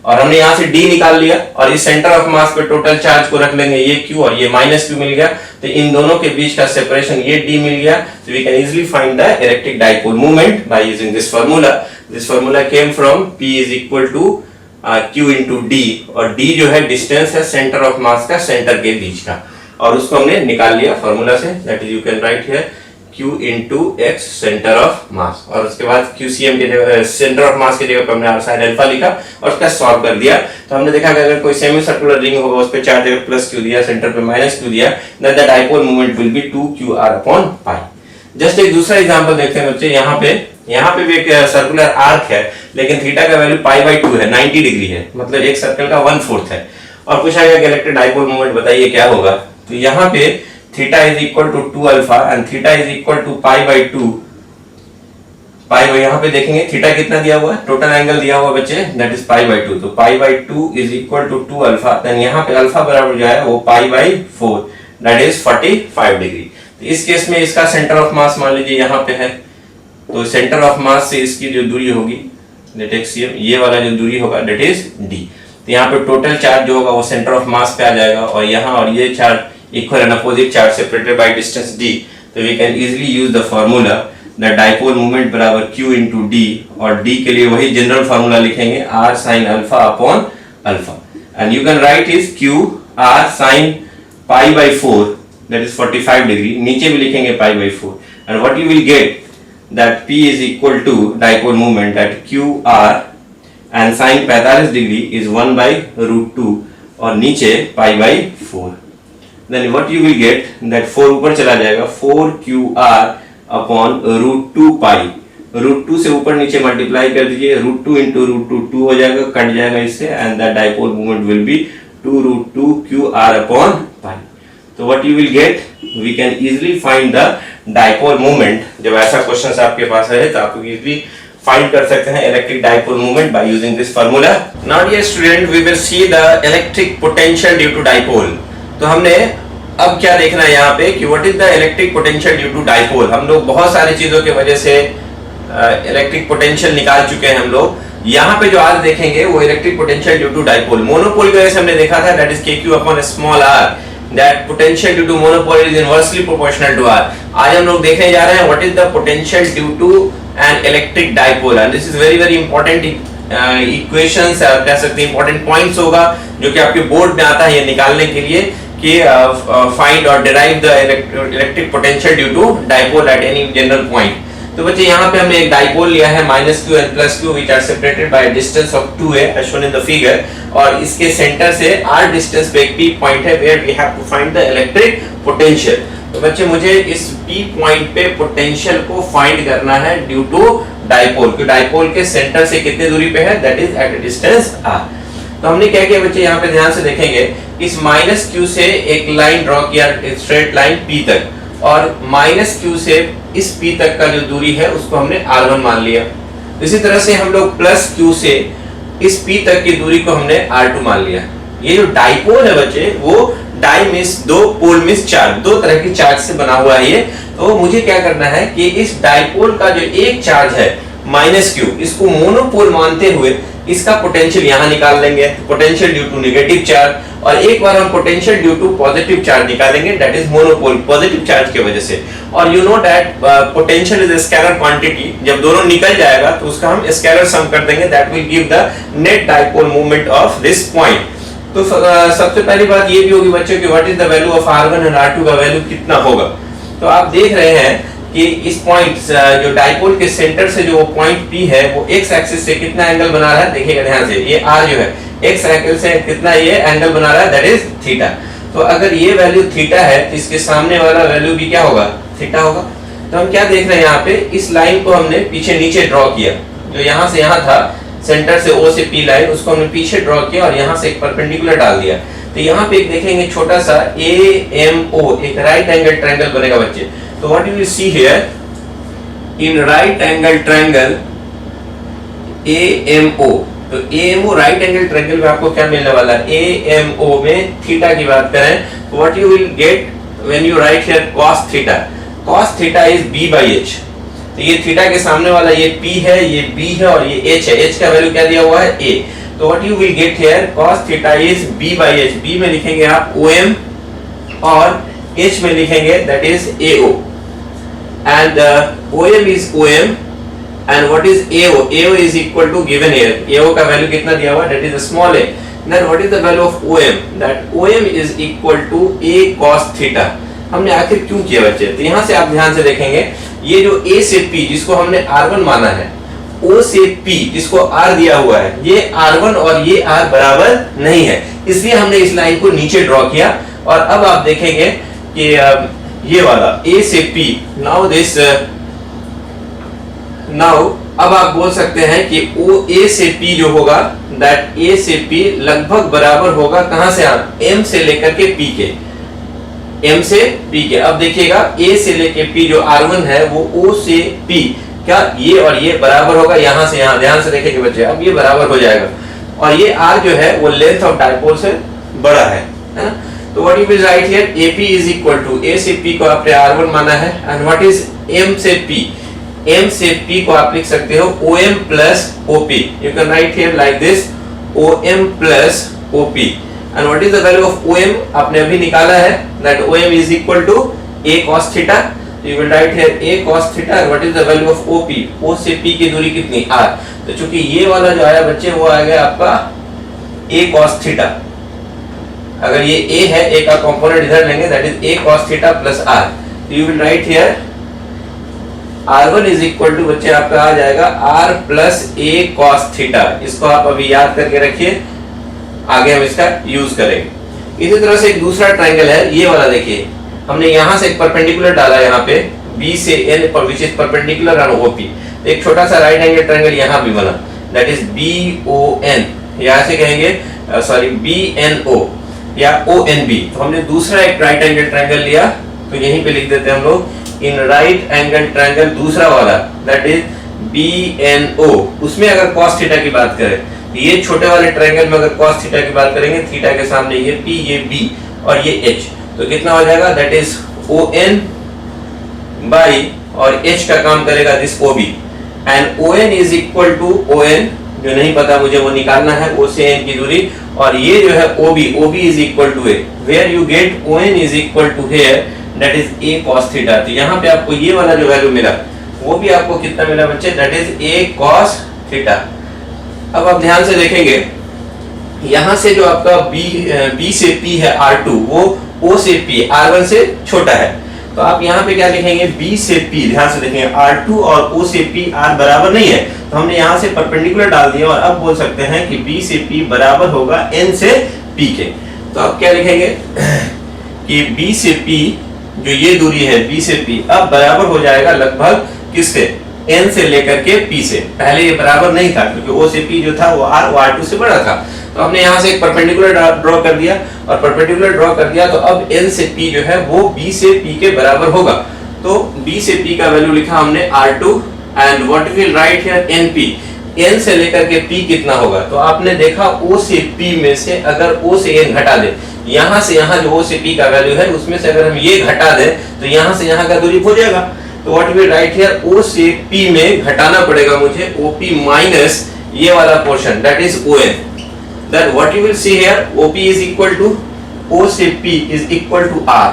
और हमने यहाँ से d निकाल लिया और इस सेंटर ऑफ मास पे टोटल चार्ज को रख लेंगे, ये q और ये माइनस q मिल गया। तो इन दोनों के बीच का सेपरेशन ये d मिल गया। तो we can easily find the electric dipole moment by using this formula. This formula came from p is equal to q into d, और d जो है डिस्टेंस है सेंटर ऑफ मास का सेंटर के बीच का, और उसको हमने निकाल लिया फॉर्मूला से, that is you can write here q into x centre of मास, और उसके बाद qcm के जगह सेंटर ऑफ मास की जगह पर हमने r sin अल्फा लिखा और उसका सॉल्व कर दिया। तो हमने देखा कि अगर कोई सेमी सर्कुलर रिंग होगा उस पे चार्ज अगर प्लस q दिया, सेंटर पे माइनस q दिया, then the dipole moment will be 2qr upon pi। जस्ट एक दूसरा एग्जांपल देखते हैं बच्चे। यहाँ पे भी एक सर्कुलर आर्क है लेकिन थीटा का वैल्यू पाई बाई 2 है, 90 डिग्री है, मतलब एक सर्कल का 1/4 है, और पूछा गया कि इलेक्ट्रिक डाइपोल मोमेंट बताइए क्या होगा। तो यहाँ पे theta is equal to 2 alpha and theta is equal to pi by 2। Pi by यहाँ पे देखेंगे थीटा कितना दिया हुआ है, टोटल एंगल दिया हुआ बच्चे दैट इज पाई बाई 2। तो pi by 2 is equal to 2 alpha, then यहाँ पे अल्फा बराबर जो है वो pi by 4 that is 45 degree. तो इस केस में इसका सेंटर ऑफ मास मान लीजिए यहाँ पे है, तो सेंटर ऑफ मास से इसकी जो दूरी होगी दैट एक्सियम, ये वाला जो दूरी होगा दैट इज d। तो यहाँ पे टोटल चार्ज जो होगा वो सेंटर ऑफ मास पे आ जाएगा, और यहाँ और ये charge equal and opposite charge separated by distance d। तो we can easily use the formula the dipole moment बराबर q into d, और d के लिए वही जनरल फार्मूला लिखेंगे r sin alpha upon alpha, and you can write is q r sin pi by 4 that is 45 degree, नीचे भी लिखेंगे pi by 4, and what you will get that p is equal to dipole moment at qr and sin 45 degree is 1 by root 2 और नीचे pi by 4। then what you will get that 4 ऊपर चला जाएगा 4qr upon root 2 pi, root 2 से ऊपर नीचे multiply कर दीजिए, root 2 into root 2 2 हो जाएगा, कट जाएगा इससे, and that dipole moment will be 2 root 2 qr upon pi। तो what you will get, we can easily find the dipole moment। जब ऐसा क्वेश्चन आपके पास है तो आप इजीली फाइंड कर सकते हैं electric dipole moment by using this formula. Now dear student, we will see the electric potential due to dipole. तो हमने अब क्या देखना है यहाँ पे कि what is the electric potential due to dipole. हम लोग बहुत सारी चीजों की वजह से इलेक्ट्रिक पोटेंशियल निकाल चुके हैं हम लोग। यहाँ पे जो आज देखेंगे वो electric potential due to dipole. Monopole की वजह से हमने देखा था that is kq upon small r, that potential due to monopole is inversely proportional to R. आज हम लोग देखने जा रहे हैं what is the potential due to an electric dipole, and this is very very important equations, कह सकते हैं important points होगा जो कि आपके बोर्ड में आता है ये निकालने के लिए कि find or derive the electric potential due to dipole at any general point. तो बच्चे यहाँ पे हमने एक डाइपोल लिया है -q and +q which are separated by a distance of 2a as shown in the figure, और इसके सेंटर से r डिस्टेंस पे एक p पॉइंट है where we have to find the electric potential. तो बच्चे मुझे इस p पॉइंट पे पोटेंशियल को फाइंड करना है ड्यू टू डाइपोल, क्योंकि डाइपोल के सेंटर से कितने दूरी पे है, that is at a distance r. तो हमने क्या किया बच्चे, यहाँ पे ध्यान से देखेंगे इस -q से एक लाइन ड्रॉ किया, स्ट्रेट लाइन p तक, और -q से इस p तक का जो दूरी है उसको हमने r1 मान लिया. इसी तरह से हम लोग +q से इस p तक की दूरी को हमने r2 मान लिया. ये जो डाइपोल है बच्चे, वो डाई मींस दो, पोल मींस चार्ज, दो तरह की चार्ज से बना हुआ है ये. तो मुझे क्या करना है कि इस डाइपोल का जो एक चार्ज है -q, इसको मोनोपोल मानते हुए इसका पोटेंशियल यहाँ निकाल लेंगे, potential due to negative charge, और एक बार हम potential due to positive charge निकालेंगे, that is monopole, positive charge की वजह से. और you know that potential is a scalar quantity, जब दोनों निकल जाएगा तो उसका हम स्केलर सम कर देंगे, that will give the net dipole moment of this point. तो सबसे पहली बात ये भी होगी बच्चों कि what is the value of r1 and r2 का वैल्यू कितना होगा. तो आप देख रहे हैं कि इस पॉइंट जो डाइपोल के सेंटर से जो पॉइंट P है वो x एक्सिस से कितना एंगल बना रहा है, देखिएगा ध्यान से, ये r जो है x एक्सिस से कितना ये एंगल बना रहा है, दैट इज थीटा. तो अगर ये वैल्यू थीटा है तो इसके सामने वाला वैल्यू भी क्या होगा, थीटा होगा. तो हम क्या देख रहे हैं यहाँ पे, इस लाइन को हमने पीछे नीचे ड्रॉ किया, जो यहाँ से यहाँ था, सेंटर से O से P लाइन, उसको हमने पीछे ड्रॉ किया और यहाँ से एक परपेंडिकुलर डाल दिया. तो यहाँ पे एक देखेंगे छोटा सा AMO, एक राइट एंगल ट्रायंगल बनेगा बच्चे. तो what you will see here, in right angle triangle AMO, तो AMO राइट एंगल ट्रायंगल में आपको क्या मिलने वाला है, AMO में थीटा की बात करें तो what you will get when you right here cos theta, cos theta is b/h. तो ये थीटा के सामने वाला ये p है, ये b है और ये h है, h का वैल्यू क्या दिया हुआ है, a. तो what you will get here, cos theta is b/h, b में लिखेंगे आप OM और h में लिखेंगे that is AO, and OM is OM and what is AO, AO is equal to given here, AO का value कितना दिया हुआ है, that is a small a. Then what is the value of OM, that OM is equal to a cos theta. हमने आखिर क्यों किया बच्चे, तो यहाँ से आप ध्यान से देखेंगे ये जो A से P जिसको हमने R1 माना है, O से P जिसको R दिया हुआ है, ये R1 और ये R बराबर नहीं है, इसलिए हमने इस लाइन को नीचे ड्रॉ किया. और अब आप देखेंगे कि ये वाला A से P, नाउ अब आप बोल सकते हैं कि A से P जो होगा, दैट A से P लगभग बराबर होगा कहां से, M से लेकर के P के, M से P के. अब देखिएगा A से लेके P जो R1 है वो O से P, क्या ये और ये बराबर होगा, यहां से यहां, ध्यान से देखेंगे बच्चे, अब ये बराबर हो जाएगा, और ये R जो है वो लेंथ ऑफ डाइपोल से बड़ा है ना. तो what you will write here, AP is equal to, A से P को आपने R1 माना है, एंड व्हाट इज M से P, M से P को आप लिख सकते हो OM plus OP. You can write here like this, OM plus OP. And what is the value of OM, आपने अभी निकाला है, that OM is equal to A cos theta. So you will write here A cos theta. And what is the value of OP, O से P की दूरी कितनी, R. तो चूंकि ये वाला जो आया बच्चे वो आ गया आपका A cos theta. अगर ये A है, A का कंपोनेंट इधर लेंगे, that is A cos theta plus R. So you will write here R1 is equal to बच्चे आपका आ जाएगा R plus A cos theta. इसको आप अभी याद करके रखिए, आगे हम इसका यूज करेंगे. इसी तरह से एक दूसरा ट्रायंगल है, ये वाला देखिए, हमने यहाँ से एक परपेंडिकुलर डाला यहाँ पे B से N पर, which is perpendicular on OP. एक छोटा सा राइट एंगल ट्रायंगल यहाँ भी बना, दैट इज BON, यहाँ से कहेंगे सॉरी BNO या ONB. तो हमने दूसरा एक राइट एंगल ट्रायंगल लिया, तो यहीं पे लिख देते हैं हम लोग, इन राइट एंगल ट्रायंगल दूसरा वाला, दैट इज BNO. उसमें अगर cos थीटा की बात करें, ये छोटे वाले ट्रायंगल में अगर cos थीटा की बात करेंगे, थीटा के सामने ये P, ये B और ये H, तो कितना हो जाएगा, दैट इज ON बाई, और H का काम करेगा this OB, and ON is equal to ON जो नहीं पता मुझे वो निकालना है, O से N की दूरी। और ये जो है OB is equal to A, where you get ON is equal to here that is A cos theta. तो यहाँ पे आपको ये वाला जो वैल्यू मिला वो भी आपको कितना मिला बच्चे, that is A cos theta. अब आप ध्यान से देखेंगे यहाँ से जो आपका B से P है R2, वो O से P R1 से छोटा है। तो आप यहाँ पे क्या लिखेंगे, B से P, ध्यान से देखेंगे R2 और O से P R बराबर नहीं है, तो हमने यहाँ से परपेंडिकुलर डाल दिया और अब बोल सकते हैं कि B से P बराबर होगा N से P के। तो आप क्या लिखेंगे कि B से P जो ये दूरी है B से P अब बराबर हो जाएगा लगभग किससे, N से लेकर के P से। पहले ये बराबर नहीं था क्योंकि O से P जो था वो R2 से बड़ा था। तो हमने यहाँ से एक परपेंडिकुलर ड्रॉ कर दिया और परपेंडिकुलर ड्रॉ कर दिया तो अब N से P जो है वो B से P के बराबर होगा। तो B से P का वैल्यू लिखा हमने R2 and what will write here NP, N से लेकर के P कितना होगा। तो आपने देखा O से P में से अगर O से N घटा दे, यहाँ से यहाँ जो O से P का वैल्यू है उसमें से अगर हम ये घटा दें तो यहाँ से यहाँ का दूरी हो जाएगा। तो what will write here O से P में घटाना पड़ेगा मुझे OP माइनस ये वाला portion that is ON। Then what you will see here, OP is equal to O से P is equal to R.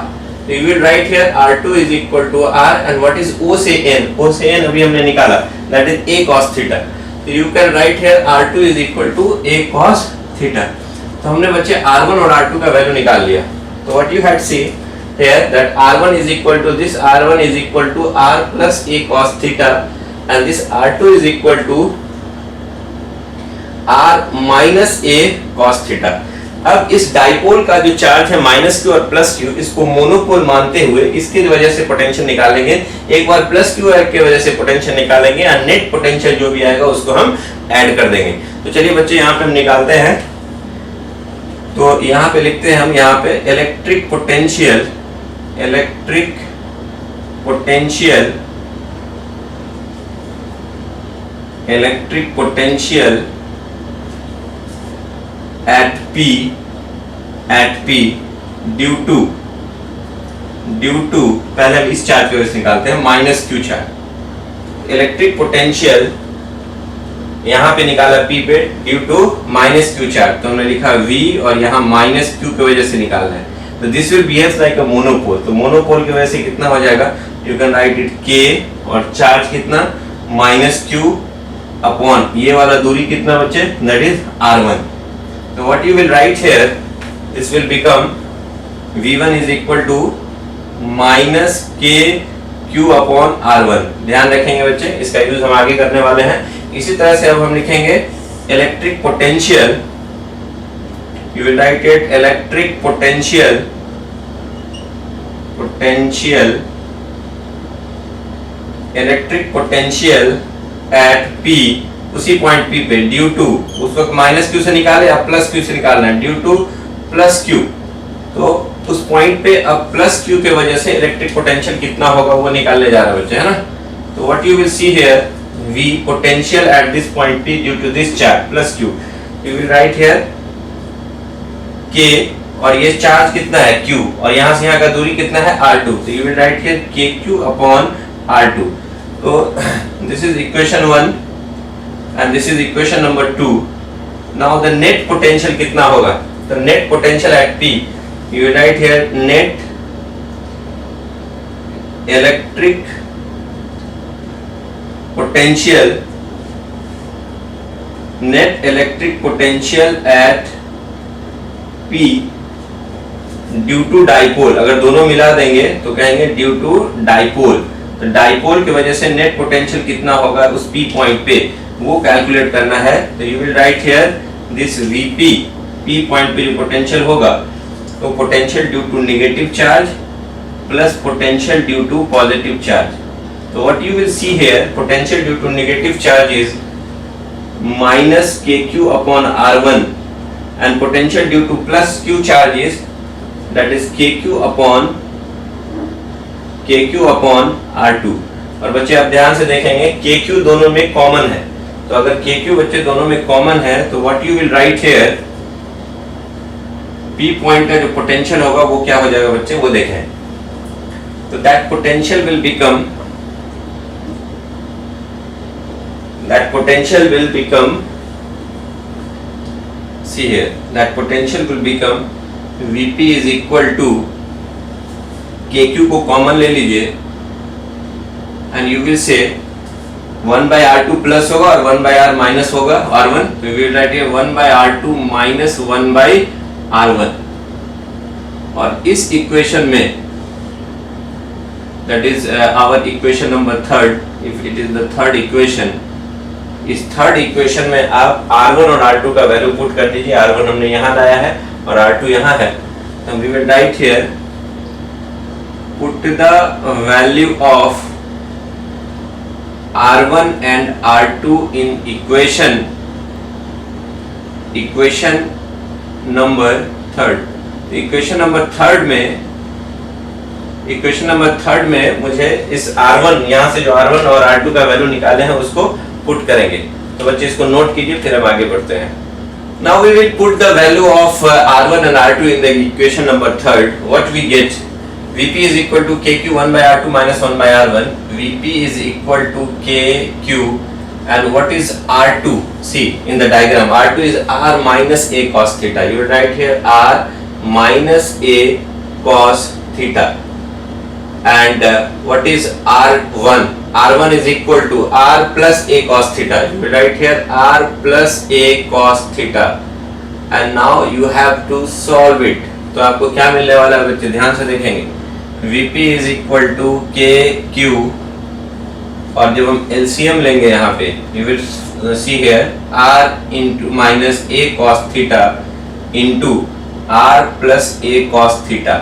So you will write here R2 is equal to R and what is O से N? O से N अभी हमने निकाला, that is A cos theta. So you can write here R2 is equal to A cos theta. तो हमने बच्चे R1 और R2 का वैल्यू निकाल लिया। तो what you had see here that R1 is equal to this, R1 is equal to R plus A cos theta and this R2 is equal to R minus A cos theta. अब इस dipole का जो charge है minus Q और plus Q, इसको monopole मानते हुए इसकी वजह से पोटेंशियल निकालेंगे। एक बार प्लस Q की वजह से पोटेंशियल निकालेंगे और नेट पोटेंशियल जो भी आएगा उसको हम ऐड कर देंगे। तो चलिए बच्चे यहाँ पे हम निकालते हैं। तो यहाँ पे लिखते हैं हम, यहाँ पे electric potential at P due to पहले हम इस चार्ज की वजह से निकालते हैं minus Q charge. Electric potential यहाँ पे निकाला P पे due to minus Q charge, तो हमने लिखा V और यहाँ माइनस Q की वजह से निकालना है। तो this will behave like a monopole. तो मोनोपोल की वजह से कितना हो जाएगा, you can write it K और चार्ज कितना माइनस Q अपॉन ये वाला दूरी कितना बच्चे, that is R1। So what you will write here, this will become V1 is equal to minus KQ upon R1। ध्यान रखेंगे बच्चे, इसका यूज हम आगे करने वाले हैं। इसी तरह से अब हम लिखेंगे electric potential, you will write it electric potential at P, उसी पॉइंट P पे ड्यू टू, उस वक्त माइनस Q से निकाले, अब प्लस Q से निकालना है, ड्यू टू प्लस Q। तो उस पॉइंट पे अब प्लस Q के वजह से इलेक्ट्रिक पोटेंशियल कितना होगा वो निकालने जा रहा है बच्चे, है ना। तो what you will see here, V potential at this point P due to this charge plus Q, you will write here K और ये चार्ज कितना है Q और यहाँ से यहाँ का दूरी कितना है R2, तो you will write here KQ upon R2। तो this is equation 1 and this is equation number 2। now the net potential कितना होगा, तो net potential at P, you will write here net electric potential at P due to dipole। अगर दोनों मिला देंगे तो कहेंगे due to dipole। तो डाइपोल की वजह से नेट पोटेंशियल कितना होगा उस P पॉइंट पे वो कैलकुलेट करना है। तो you will write here this Vp, P point पे जो पोटेंशियल होगा, तो potential due to negative charge plus potential due to positive charge. तो what you will see here, potential due to negative charge is minus KQ upon R1 and potential due to plus Q charge is that is KQ upon R2। और बच्चे आप ध्यान से देखेंगे KQ दोनों में common है, तो अगर KQ बच्चे दोनों में कॉमन है तो what you will write here, P point का जो पोटेंशियल होगा वो क्या हो जाएगा बच्चे, वो देखें। तो that potential will become see here that potential will become Vp is equal to KQ को कॉमन ले लीजिए and you will say 1 by R2 plus होगा और 1 by R माइनस होगा R1, तो we will write here 1 by R2 minus 1 by R1, और इस equation में that is our equation number third, if it is the third equation, इस third equation में आप R1 और R2 का वैल्यू पुट कर दीजिए। R1 हमने यहाँ लाया है और R2 यहाँ है, तो we will write here put the value of R1 and R2 in equation number third। Equation number third में मुझे इस R1 यहाँ से जो R1 और R2 का वैल्यू निकाले हैं उसको पुट करेंगे। तो बच्चे इसको नोट कीजिए, फिर हम आगे बढ़ते हैं। Now we will put the value of R1 and R2 in the equation number third. What we get? Vp is equal to KQ 1 by R2 minus 1 by R1. Vp is equal to KQ, and what is R2? See in the diagram, R2 is R minus A cos theta. You will write here R minus A cos theta. And what is R1? R1 is equal to R plus A cos theta. You will write here R plus A cos theta. And now you have to solve it. तो आपको क्या मिलने वाला है बच्चे, ध्यान से देखेंगे। Vp is equal to KQ, और जब हम LCM लेंगे यहाँ पे, you will see here R into minus A cos theta into R plus A cos theta,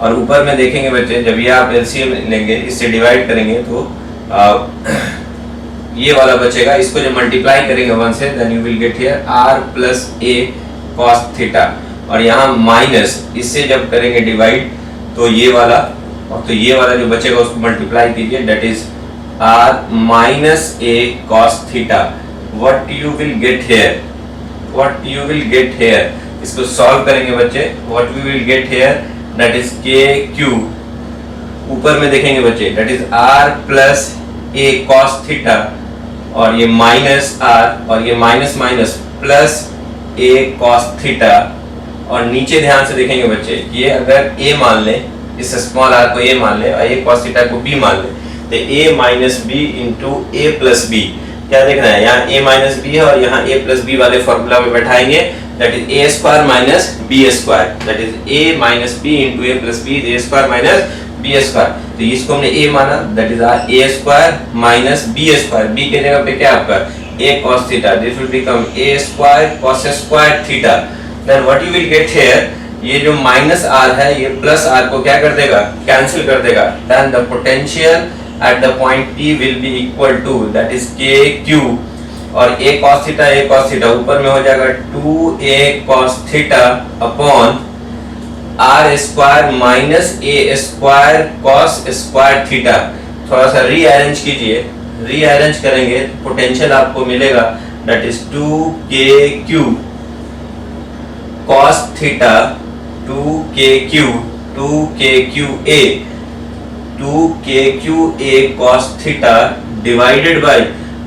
और ऊपर में देखेंगे बच्चे जब ये आप LCM लेंगे, इससे डिवाइड करेंगे तो ये वाला बचेगा। इसको जब मल्टीप्लाई करेंगे 1 से, then you will get here R plus A cos theta, और यहाँ माइनस, इससे जब करेंगे डिवाइड तो ये वाला, और तो ये वाला जो बचेगा उसको मल्टीप्लाई कीजिए, that is R minus A cos theta. What you will get here? इसको सॉल्व करेंगे बच्चे। What we will get here, that is KQ, ऊपर में देखेंगे बच्चे, that is R plus A cos theta, और ये माइनस R, और ये minus minus plus A cos theta, और नीचे ध्यान से देखेंगे बच्चे, ये अगर A मान ले, इस स्मॉल r को A मान ले और A cos theta को B मान ले, तो A minus B into A plus B, क्या देखना है, यहाँ A minus B है और यहाँ A plus B वाले फॉर्मूला में बैठाएंगे, that is A square minus B square, that is A minus B into A plus B, A square minus B square। तो इसको हमने A माना, that is A square minus B square, B के जगह पे क्या आपका A cos theta, this will become A square cos square theta। Then what you will get here, ये जो माइनस r है ये प्लस r को क्या कर देगा, कैंसिल कर देगा। Then the potential at the point P will be equal to, that is KQ, और A cos theta ऊपर में हो जाएगा 2A cos theta upon R square minus A square cos square theta। थोड़ा सा रीअरेंज कीजिए, रीअरेंज करेंगे potential आपको मिलेगा, that is 2KQ cos theta 2KQA cos theta divided by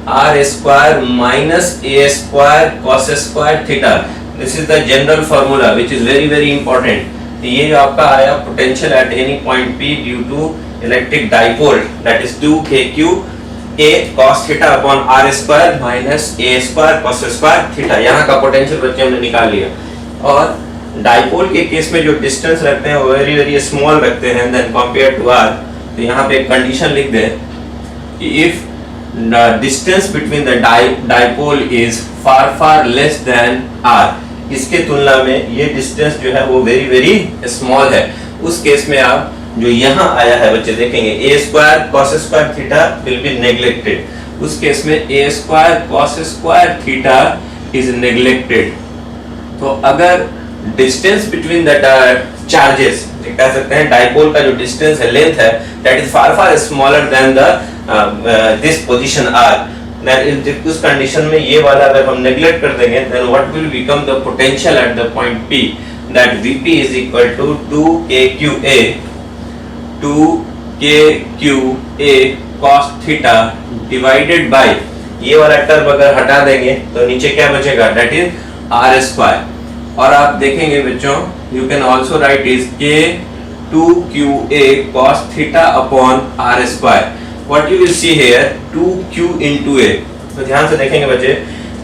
R square minus A square cos square theta। This is the general formula which is very very important। ये जो आपका आया potential at any point P due to electric dipole, that is 2KQA cos theta upon R square minus A square cos square theta। यहाँ का potential बच्चे हमने निकाल लिया। और डाइपोल के केस में जो डिस्टेंस रखते हैं वो वेरी वेरी स्मॉल रखते हैं देन कंपेयर टू आर। तो यहाँ पे एक कंडीशन लिख दें कि if the distance between the dipole is far far less than r, इसके तुलना में ये डिस्टेंस जो है वो वेरी वेरी स्मॉल है, उस केस में आप जो यहाँ आया है बच्चे देखेंगे A square cos square theta will be neglected. उस केस में A square cos square theta is neglected. तो अगर डिस्टेंस बिटवीन द चार्जेस, कह सकते हैं डाइपोल का जो डिस्टेंस है, लेंथ है, that is far far smaller than the this position r, then उस कंडीशन में ये वाला अगर हम नेग्लेक्ट कर देंगे then what will become the potential at the point P, that Vp is equal to 2KQA cos theta divided by, ये वाला टर्म अगर हटा देंगे तो नीचे क्या बचेगा, दैट इज आर स्क्वायर, और आप देखेंगे बच्चों you can also write is K 2qa cos theta upon r square. What you will see here 2q into a. तो ध्यान से देखेंगे बच्चे,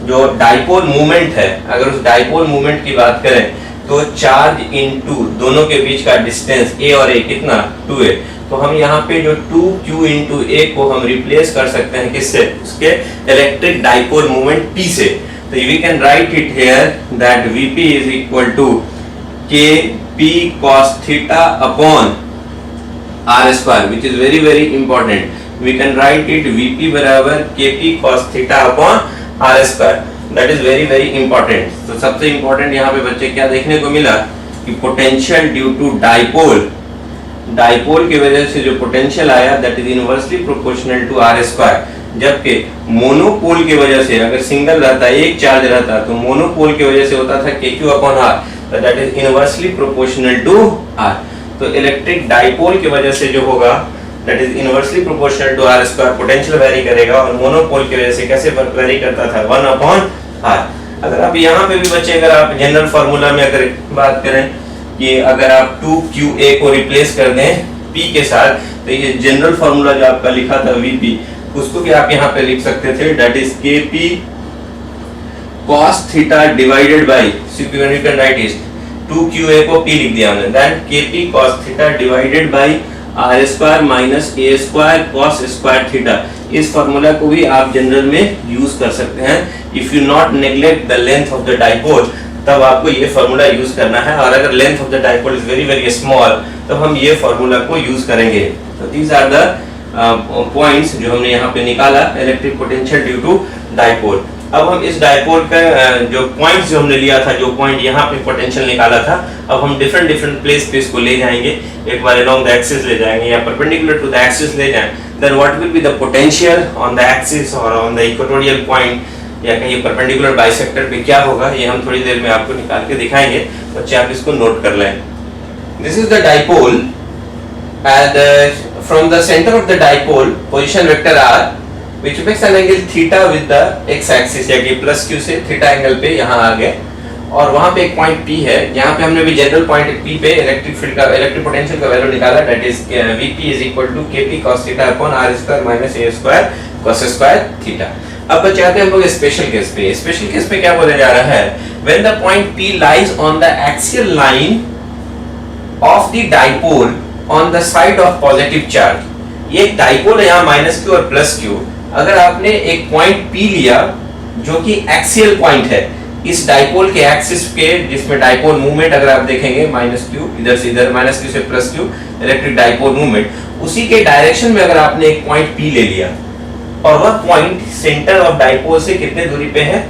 जो डाइपोल मूवमेंट है, अगर उस डाइपोल मूवमेंट की बात करें तो चार्ज इनटू दोनों के बीच का डिस्टेंस a और a कितना 2a. तो हम यहाँ पे जो 2q into a को हम रिप्लेस कर सकते हैं किससे, उसके इलेक्ट्रिक डाइपोल मूवमेंट p से. तो we can write it here that vp is equal to kp cos theta upon r square, which is very very important. We can write it vp बराबर kp cos theta upon r square. That is very very important. तो सबसे important यहाँ पे बच्चे क्या देखने को मिला कि potential due to dipole, dipole की वजह से जो पोटेंशियल आया that is inversely proportional to r square. जबकि मोनोपोल की वजह से, अगर सिंगल रहता, एक चार्ज रहता, तो मोनोपोल की वजह से होता था kq upon r, that is inversely proportional to r. तो इलेक्ट्रिक डाइपोल की वजह से जो होगा that is inversely proportional to r square, potential vary करेगा, और मोनोपोल की वजह से कैसे वेरी करता था 1 अपॉन r. अगर आप यहाँ पे भी बच्चे, अगर आप जनरल फार्मूला में अगर बात करें कि अगर आप 2qa को रिप्लेस कर दें p के साथ, तो ये जनरल फार्मूला जो आपका लिखा था vp, उसको भी आप यहाँ पे लिख सकते थे, that is kp cos theta divided by, you can write is 2qa को p लिख दिया हमने, that kp cos theta divided by r square minus a square cos square theta. इस फार्मूला को भी आप जनरल में यूज कर सकते हैं. If you not neglect the length of the dipole, तब आपको ये फार्मूला यूज करना है, और अगर length of the dipole is very very small तब हम ये फार्मूला को यूज करेंगे. तो दीज आर द पॉइंट्स जो हमने यहाँ पे निकाला electric potential due to dipole. अब हम इस डाइपोल का जो पॉइंट्स जो हमने लिया था, जो पॉइंट यहाँ पे पोटेंशियल निकाला था, अब हम डिफरेंट डिफरेंट प्लेस पे इसको ले जाएंगे. एक बार अलोंग द एक्सिस ले जाएंगे या परपेंडिकुलर टू द एक्सिस ले जाएं, then what will be the potential on the axis और ऑन द इक्वेटोरियल पॉइंट या कहीं परपेंडिकुलर बाइसेक्टर पे क्या होगा, ये हम थोड़ी देर में आपको निकाल के दिखाएंगे. बच्चे आप इसको नोट कर लें. This is the dipole and from the center of the dipole position vector r which makes an angle theta with the x axis, या कि प्लस q से थीटा एंगल पे यहाँ आ गए, और वहाँ पे एक पॉइंट p है. यहाँ पे हमने भी जनरल पॉइंट p पे इलेक्ट्रिक फील्ड का, इलेक्ट्रिक पोटेंशियल का वैल्यू निकाला, that is vp is equal to kp cos theta upon r square minus a square cos square theta. अब बच्चे आते हैं हम लोग स्पेशल केस पे. स्पेशल केस पे क्या बोला जा रहा है, when the point p lies on the axial line of the dipole on the side of positive charge. ये एक डाइपोल है यहाँ माइनस q और प्लस q. अगर आपने एक पॉइंट p लिया जो कि एक्सियल पॉइंट है, इस डाइपोल के एक्सिस के, जिसमें डाइपोल मूवमेंट अगर आप देखेंगे माइनस q इधर से इधर, माइनस q से plus q, electric dipole movement, उसी के डायरेक्शन में अगर आपने एक पॉइंट p ले लिया और वह पॉइंट सेंटर ऑफ डाइपोल से कितने दूरी पे है,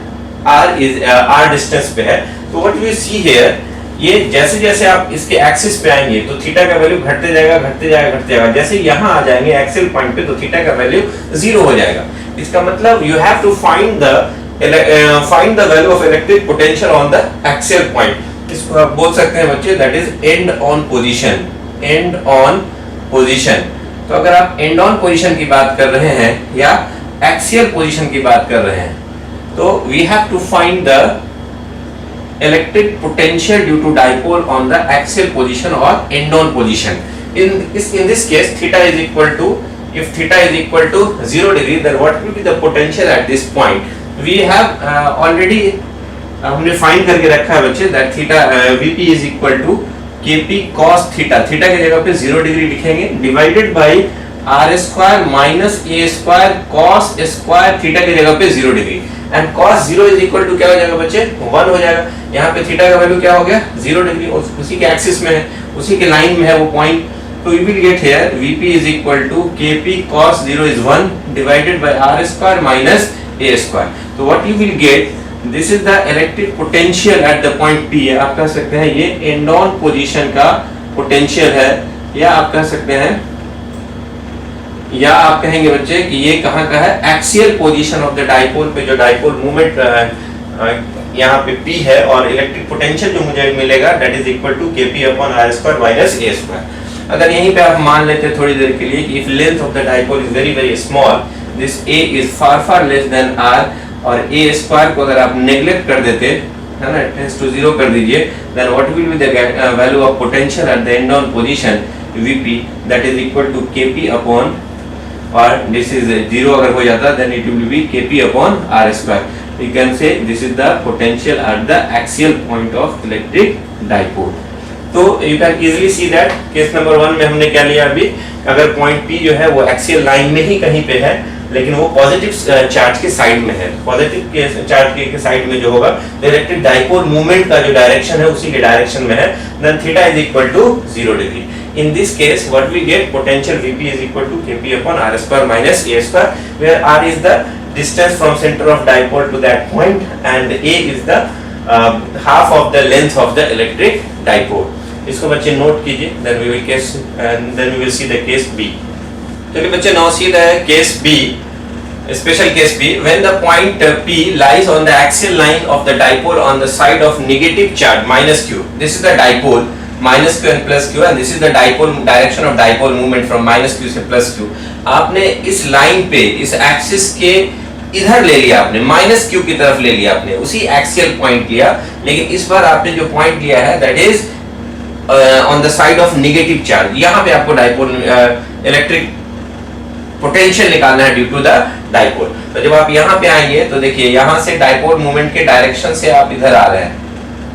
r डिस्टेंस पे है. तो व्हाट यू सी हियर, ये जैसे जैसे आप इसके एक्सिस पे आएंगे तो थीटा का वैल्यू घटते जाएगा घटते जाएगा घटते जाएगा. जैसे यहाँ आ जाएंगे एक्सियल पॉइंट पे तो थीटा का वैल्यू 0 हो जाएगा. इसका मतलब you have to find the value of electric potential on the axial point. इसको आप बोल सकते हैं बच्चे that is end on position. End on position. तो अगर आप एंड ऑन पोजीशन की बात कर रहे हैं या एक्सियल पोजीशन की बात कर रहे हैं, तो we have to find the electric potential due to dipole on the axial position or end on position. In this case, theta is equal to, if theta is equal to 0 degree, then what will be the potential at this point? We have already हमने find करके रखा है बच्चे that theta vp is equal to kp cos theta. Theta की जगह पे 0 degree लिखेंगे, divided by r square minus a square cos square theta की जगह पे 0 degree. And cos 0 is equal to क्या हो जाएगा बच्चे, 1 हो जाएगा. यहाँ पे थीटा का वैल्यू क्या हो गया, 0 डिग्री, उसी के एक्सिस में है, उसी के लाइन में है वो पॉइंट. तो you will get here vp is equal to kp cos 0 is 1 divided by r square minus a square. तो what you will get, this is the electric potential at the point p. आप कह सकते हैं ये end on position का potential है, या आप कह सकते हैं, या आप कहेंगे बच्चे कि ये कहाँ का है, axial position of the dipole पे, जो डाइपोल मूवमेंट यहाँ पे p है, और इलेक्ट्रिक पोटेंशियल जो मुझे मिलेगा that is equal to kp upon r square minus a square. अगर यहीं पे आप मान लेते थोड़ी देर के लिए कि if length of the dipole is very very small, this a is far far less than r, और a स्क्वायर को अगर आप नेग्लेक्ट कर देते है ना, टेंड्स टू 0 कर दीजिए, then what will be the value of potential at the end on position Vp, that is equal to Kp upon, और दिस इज 0 अगर हो जाता then it will be Kp upon r square. You can say this is the potential at the axial point of electric dipole. तो you can easily see that case number 1 में हमने क्या लिया अभी, अगर पॉइंट P जो है वो एक्सियल लाइन में ही कहीं पे है, लेकिन वो पॉजिटिव चार्ज के साइड में है, पॉजिटिव चार्ज के साइड में जो होगा तो इलेक्ट्रिक डाइपोल मूवमेंट का जो डायरेक्शन है उसी के डायरेक्शन में है, then theta is equal to 0 degree. In this case, what we get, potential Vp is equal to Kp upon r square minus a square, where r is the distance from center of dipole to that point, and a is the half of the length of the electric dipole. इसको बच्चे note कीजिए, then we will see the case B. चलिए बच्चे now see the case B, special case B, when the point P lies on the axial line of the dipole on the side of negative charge minus q. This is the dipole minus q and plus q, and this is the dipole direction of dipole movement from minus q से plus q. आपने इस line पे इस axis के इधर ले लिया, आपने माइनस q की तरफ ले लिया, आपने उसी एक्सियल पॉइंट लिया, लेकिन इस बार आपने जो पॉइंट लिया है that is on the side of negative charge. यहाँ पे आपको डाइपोल इलेक्ट्रिक पोटेंशियल निकालना है ड्यू टू द डाइपोल। तो जब आप यहाँ पे आएंगे तो देखिए यहाँ से डाइपोल मूवमेंट के डायरेक्शन से आप इधर आ रहे हैं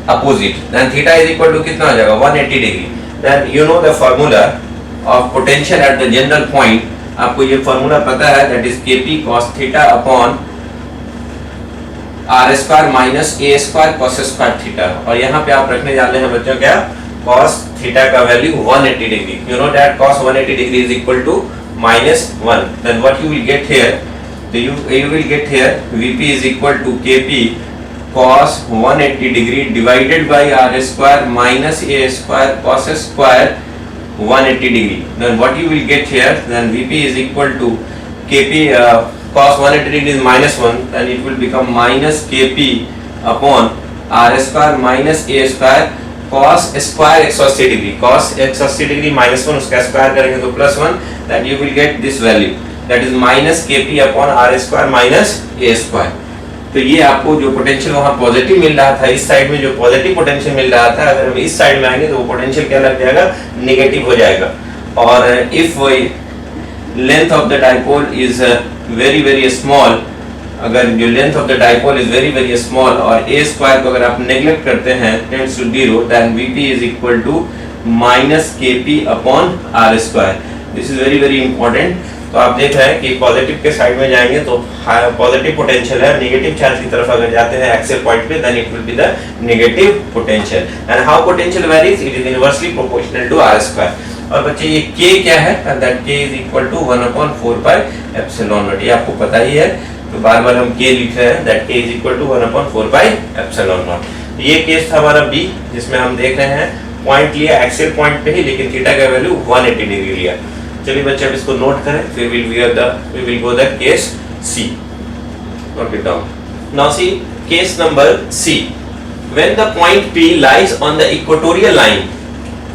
opposite, then theta is equal to कितना हो जाएगा 180 degree. Then you know the formula of potential at the general point, आपको ये फार्मूला पता है, that is Kp cos theta upon r square minus a square cos square theta. और यहाँ पे आप रखने जा रहे हैं बच्चों क्या, cos थीटा का value 180 degree. You know that cos 180 degree is equal to -1, then what you will get here, so you will get here Vp is equal to Kp cos 180 degree divided by r square minus a square cos square 180 degree. Then what you will get here, then Vp is equal to Kp cos 180 degree is -1, then it will become minus Kp upon r square minus a square cos square 180 degree, cos 180 degree -1 उसका square करेंगे तो +1, then you will get this value, that is minus Kp upon r square minus a square। तो ये आपको जो potential वहाँ positive मिल रहा था, इस साइड में जो पॉजिटिव पोटेंशियल मिल रहा था, अगर हम इस साइड में आएंगे तो वो पोटेंशियल क्या लग जाएगा, नेगेटिव हो जाएगा। और if length of the dipole is very very small, अगर जो length of the dipole is very very small और a स्क्वायर को अगर आप नेग्लेक्ट करते हैं tends to 0, then Vp is equal to minus Kp upon r square. This is very very important. तो आप देख रहे हैं कि पॉजिटिव के साइड में जाएंगे तो पॉजिटिव पोटेंशियल है, नेगेटिव चार्ज की तरफ अगर जाते हैं एक्सियल पॉइंट पे, then it will be the negative potential. And how potential varies, it is inversely proportional to r square. और बच्चे ये k क्या है, that k is equal to 1/4 pi epsilon nought. ये आपको पता ही है, तो बार बार हम k लिख रहे हैं, that k is equal to 1/4 pi epsilon nought. ये केस था हमारा B, जिसमें हम देख रहे हैं पॉइंट लिया एक्सियल पॉइंट पे ही, लेकिन थीटा का वैल्यू 180 डिग्री लिया। चलिए बच्चे अब इसको नोट करें, फिर we will go the case C. Note it down. Now see case number C. When the point P lies on the equatorial line,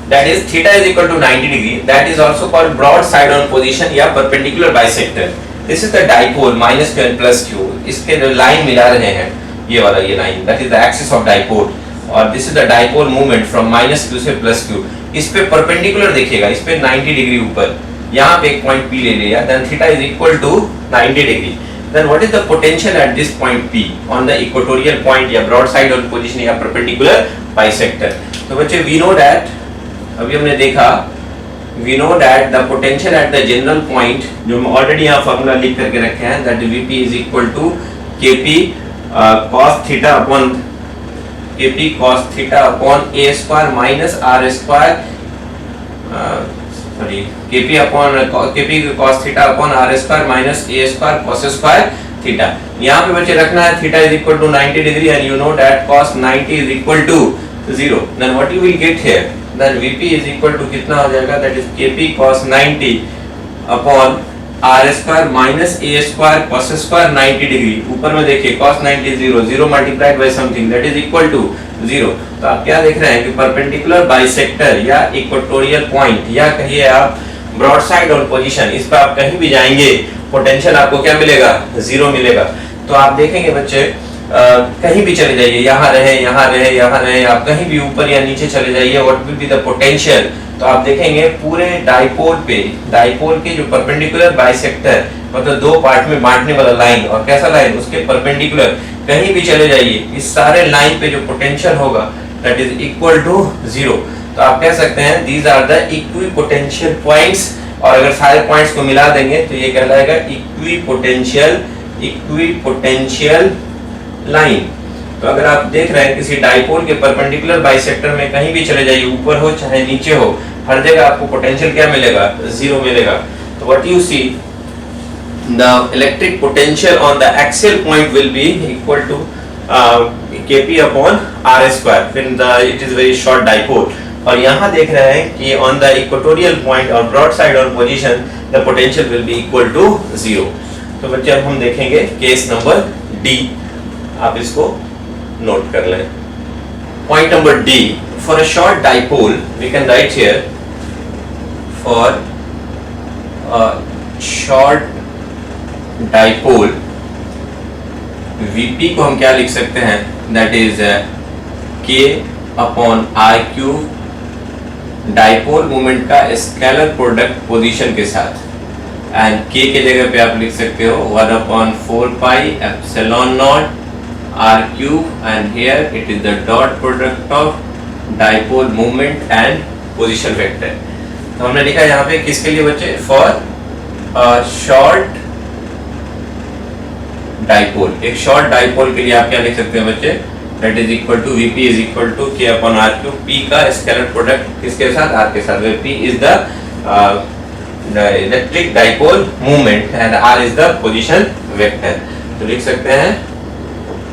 that is theta is equal to 90 degree, that is also called broad side on position या perpendicular bisector. This is the dipole minus q and plus q. इसके जो line मिला रहे हैं, ये वाला ये line, that is the axis of dipole, और this is the dipole movement from minus q से plus q। इस पे perpendicular देखिएगा, इस पे 90 डिग्री ऊपर, यहाँ पे एक पॉइंट P ले लिया, then theta is equal to 90 degree. Then what is the potential at this point P on the equatorial point या broad side on position या perpendicular bisector? तो बच्चे we know that, अभी हमने देखा, we know that the potential at the general point, जो हम already यहाँ फॉर्मूला लिख करके रखे हैं, that Vp is equal to Kp cos theta upon Kp cos theta upon a square minus r square, Kp upon Kp cos theta upon r square minus a square cos square theta। यहाँ पे बच्चे रखना है theta is equal to 90 degree, and you know that cos 90 is equal to 0। Then what you will get here, then Vp is equal to कितना हो जाएगा, that is Kp cos 90 upon r square minus a square cos square 90 degree. ऊपर में देखिए cos 90 0 multiplied by something that is equal to 0। तो आप क्या देख रहे हैं कि परपेंडिकुलर बाइसेक्टर या इक्वेटोरियल पॉइंट या कहिए आप ब्रॉड साइड ऑन पोजीशन, इस पर आप कहीं भी जाएंगे पोटेंशियल आपको क्या मिलेगा, 0 मिलेगा। तो आप देखेंगे बच्चे कहीं भी चले जाइए, यहाँ रहे, यहाँ रहे, यहाँ रहे, आप कहीं भी ऊपर या नीचे चले जाइए, what will be the potential, तो आप देखेंगे पूरे डाइपोल पे, डाइपोल के जो परपेंडिकुलर बाइसेक्टर मतलब दो पार्ट में बांटने वाला लाइन, और कैसा लाइन, उसके परपेंडिकुलर कहीं भी चले जाइए, इस सारे लाइन पे जो पोटेंशियल होगा दैट इज इक्वल टू 0। तो आप कह सकते हैं these are the equipotential points, और अगर सारे पॉइंट्स को मिला देंगे तो ये कहलाएगा इक्विपोटेंशियल लाइन। तो अगर आप देख रहे हैं किसी डाइपोल के परपेंडिकुलर बाइसेक्टर में कहीं भी चले जाइए, ऊपर हो चाहे नीचे हो, हर जगह आपको पोटेंशियल क्या मिलेगा, 0 मिलेगा। तो what you see, the electric potential on the axial point will be equal to kp upon r square when it is very short dipole। और यहाँ देख रहे हैं कि on the equatorial point or broadside or position the potential will be equal to 0। तो बच्चे अब हम देखेंगे केस नंबर डी, आप इसको नोट कर लें। Point number D, for a short dipole we can write here, for a short dipole Vp को हम क्या लिख सकते हैं, that is K upon R cube, dipole moment का स्केलर प्रोडक्ट पोजीशन के साथ, एंड K के जगह पे आप लिख सकते हो 1 अपॉन 4 pi epsilon not R cube, and here it is the dot product of dipole moment and position vector. तो हमने लिखा यहाँ पे किसके लिए बच्चे, फॉर शॉर्ट डाइपोल। एक शॉर्ट डाइपोल के लिए आप क्या लिख सकते हैं बच्चे, that is equal to Vp is equal to K upon R cube, P का स्केलर प्रोडक्ट किसके साथ, R के साथ, where P is the electric dipole movement and R is the position vector. तो लिख सकते हैं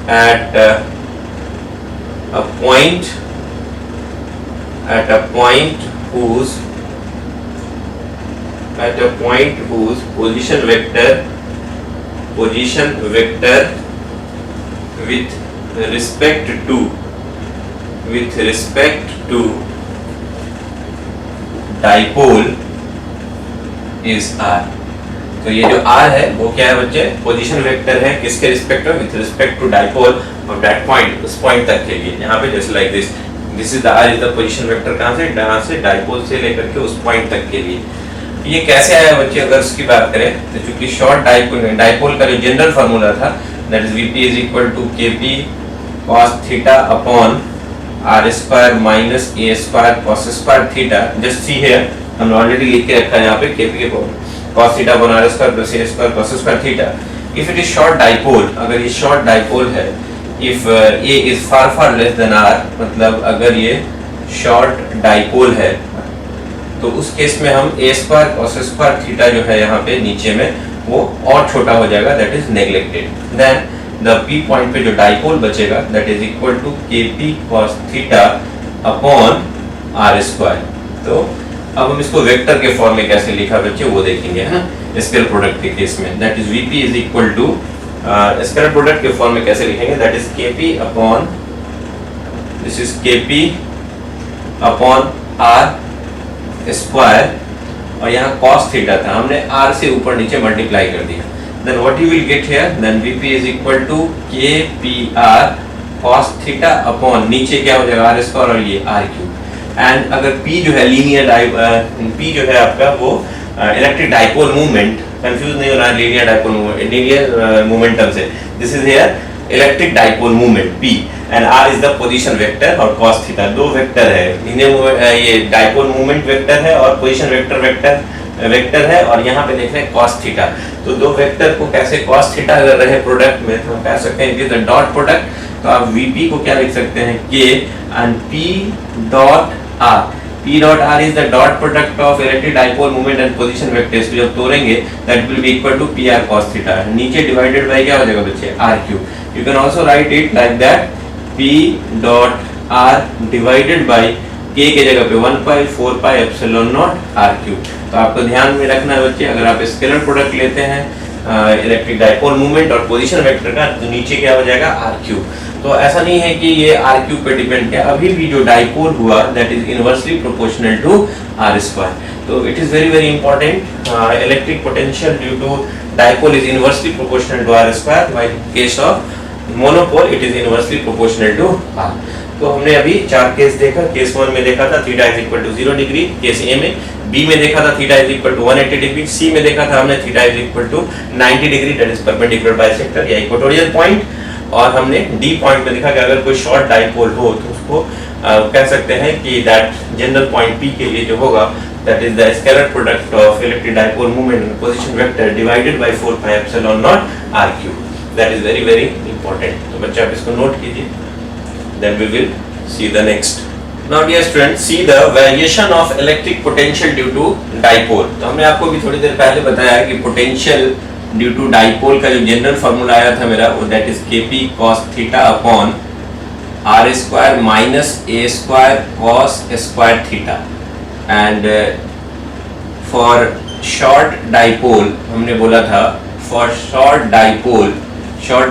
at a point whose position vector with respect to dipole is r। तो ये जो r है वो क्या है बच्चे, पोजीशन वेक्टर है, किसके रिस्पेक्ट में, with respect to dipole of that point, उस पॉइंट तक के लिए। यहाँ पे जैसे like this is the r is the position vector, कहाँ से डाइपोल से लेकर के उस पॉइंट तक के लिए। ये कैसे आया बच्चे, अगर उसकी बात करें तो चूंकि शॉर्ट डाइपोल का जो जनरल फार्मूला था that is Vp is equal to Kp cos theta upon r square minus a square cos square theta. Just see here, हमने ऑलरेडी लिख के रखा है यहाँ पे Kp के cos theta upon r square plus a square cos square theta. If it is short dipole, अगर ये शॉर्ट डाइपोल है, if a is far less than r, मतलब अगर ये शॉर्ट डाइपोल है तो उस केस में हम a square cos square theta जो है यहाँ पे नीचे में वो और छोटा हो जाएगा, that is neglected. Then the P point पे जो डाइपोल बचेगा that is equal to Kp cos theta upon r square. तो अब हम इसको वेक्टर के फॉर्म में कैसे लिखा बच्चे वो देखेंगे, है ना, स्केलर प्रोडक्ट के केस में। That is Vp is equal to scalar product के फॉर्म में कैसे लिखेंगे, that is Kp upon, this is Kp upon r square, और यहाँ cos थीटा था, हमने r से ऊपर नीचे मल्टीप्लाई कर दिया। Then what you will get here, then Vp is equal to Kpr cos theta upon नीचे क्या हो जाएगा r स्क्वायर और ये r क्यूब। एंड अगर P जो है लीनियर P जो है आपका वो इलेक्ट्रिक डाइपोल मूवमेंट, कंफ्यूज नहीं होना linear dipole movement, linear momentum से, this is here electric dipole movement P and r is the position vector और cos थीटा। दो वेक्टर है, लीनियर ये डाइपोल मूवमेंट वेक्टर है और पोजीशन वेक्टर है, और यहाँ पे देख रहे हैं cos थीटा। तो दो वेक्टर को कैसे cos थीटा अगर रहे प्रोडक्ट में तो हम कह सकते हैं it is the dot product. तो आप Vp को क्या लिख सकते हैं, K and P dot R। P dot R is the dot product of electric dipole movement and position vectors. जब तोड़ेंगे that will be equal to PR cos theta, नीचे डिवाइडेड बाय क्या हो जाएगा बच्चे, R cube. You can also write it like that P dot R divided by K के जगह पे 1 पाई 4 pi epsilon not R cube. तो आपको ध्यान में रखना है बच्चे, अगर आप स्केलर प्रोडक्ट लेते हैं इलेक्ट्रिक डाइपोल मूवमेंट और पोजीशन वेक्टर का, तो नीचे क्या हो जाएगा, R क्यूब। तो ऐसा नहीं है कि ये R क्यूब पे डिपेंड है, अभी भी जो डाइपोल हुआ that is inversely proportional to R square. तो it is very important, electric potential due to dipole is inversely proportional to R square, while case of monopole it is inversely proportional to R. तो हमने अभी 4 case देखा। Case 1 में देखा था theta is equal to 0 degree case A में, B में देखा था theta is equal to 180 degree, C में देखा था हमने theta is equal to 90 degree that is perpendicular bisector या इक्वेटोरियल पॉइंट। और हमने डी पॉइंट में देखा कि अगर कोई शॉर्ट डाइपोल हो तो उसको कह सकते हैं कि दैट जनरल पॉइंट पी के लिए जो होगा that is the scalar product of electric dipole moment and position vector divided by 4 pi epsilon not r cube. That is very very important. तो बच्चे आप इसको नोट कीजिए, then we will see the next. Now dear students, see the variation of electric potential due to dipole। तो हमने आपको भी थोड़ी देर पहले बताया कि potential due to dipole का जो जनरल फार्मूला आया था मेरा वो that is kp cos theta upon r square minus a square cos square theta। and for short dipole हमने बोला था for short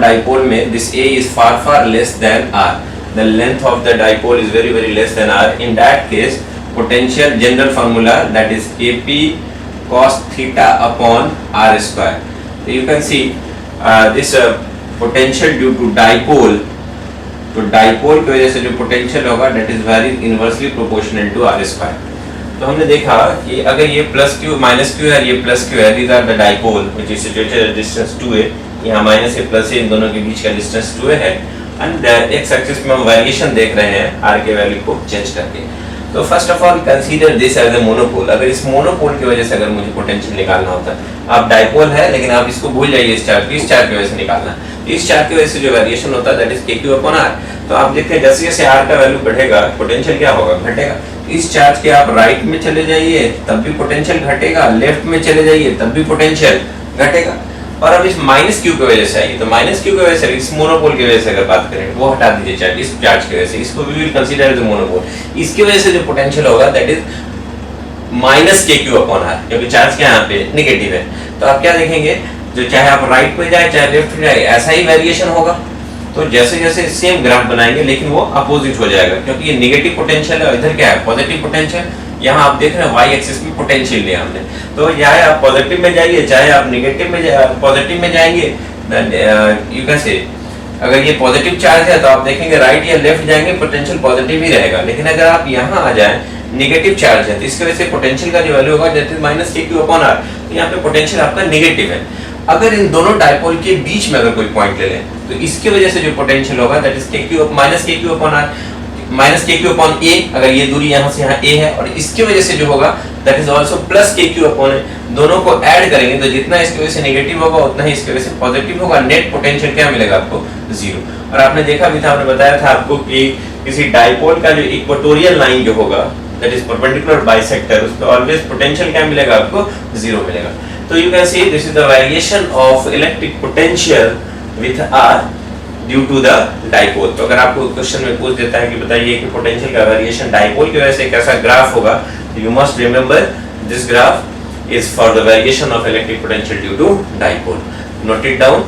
dipole में this a is far less than r, the length of the dipole is very less than r। in that case potential general formula that is kp cos theta upon r square। so you can see this potential due to dipole, तो dipole की वजह से जो potential होगा that is very inversely proportional to r square। तो हमने देखा कि अगर ये प्लस क्यू माइनस क्यू है, ये प्लस क्यू है, these are the dipole which is situated at distance 2a, यहाँ माइनस है प्लस है, इन दोनों के बीच का डिस्टेंस 2a है। एंड एक्स एक्सिस में हम वेरिएशन देख रहे हैं r के वैल्यू को चेंज करके। तो first of all consider this as a monopole. अगर इस मोनोपोल की वजह से अगर मुझे पोटेंशियल निकालना होता है, आप डाइपोल है लेकिन आप इसको भूल जाइए, इस चार्ज की वजह से निकालना। इस चार्ज की वजह से जो वेरिएशन होता है that is kq upon r। तो आप देखते हैं जैसे जैसे r का वैल्यू बढ़ेगा पोटेंशियल क्या होगा, घटेगा। इस चार्ज के आप राइट में चले जाइए तब भी पोटेंशियल घटेगा, लेफ्ट में चले जाइए तब भी पोटेंशियल घटेगा। और अब इस माइनस क्यू की वजह से आइए, तो माइनस क्यू की वजह से इस मोनोपोल की वजह से अगर बात करें वो हटा दीजिए चार्ज, इस चार्ज की वजह से इसको we will consider as a monopole. इसकी वजह से जो पोटेंशियल होगा that is minus kq upon r, क्योंकि चार्ज क्या यहाँ पे नेगेटिव है। तो आप क्या देखेंगे, जो चाहे आप राइट में जाए चाहे लेफ्ट में जाए ऐसा ही वेरिएशन होगा। तो जैसे जैसे सेम ग्राफ बनाएंगे लेकिन वो अपोजिट हो जाएगा, क्योंकि ये नेगेटिव पोटेंशियल है, इधर क्या है पॉजिटिव पोटेंशियल। यहाँ आप देख रहे हैं वाई एक्सिस में पोटेंशियल लिया हमने, तो चाहे आप पॉजिटिव में जाइए चाहे आप नेगेटिव में पॉजिटिव में जाएंगे, यू कैन से अगर ये पॉजिटिव चार्ज है तो आप देखेंगे राइट या लेफ्ट जाएंगे पोटेंशियल पॉजिटिव ही रहेगा। लेकिन अगर आप यहाँ आ जाए नेगेटिव चार्ज है तो इसकी वजह से पोटेंशियल का जो वैल्यू होगा that is minus kq upon r। तो यहाँ पे पोटेंशियल आपका नेगेटिव है। अगर इन दोनों डाइपोल के बीच में अगर कोई पॉइंट ले लें तो इसकी वजह से जो पोटेंशियल होगा that is kq minus kq upon r, minus kq upon a। अगर ये दूरी यहाँ से यहाँ a है और इसकी वजह से जो होगा that is also plus kq upon a। दोनों को ऐड करेंगे तो जितना इसकी वजह से नेगेटिव होगा उतना ही इसकी वजह से पॉजिटिव होगा। नेट पोटेंशियल क्या मिलेगा आपको, जीरो। और आपने देखा भी था, हमने बताया था आपको कि किसी डाइपोल का जो इक्वेटोरियल लाइन जो होगा दैट इज परपेंडिकुलर बाइसेक्टर, उस पे ऑलवेज पोटेंशियल क्या मिलेगा आपको, जीरो मिलेगा। तो you can see this is the variation of electric potential with r due to the dipole. तो अगर आपको क्वेश्चन में पूछ देता है कि बताइए कि पोटेंशियल का वेरिएशन डाइपोल की वजह से कैसा ग्राफ होगा, तो you must remember this graph is for the variation of electric potential due to dipole. Note it down.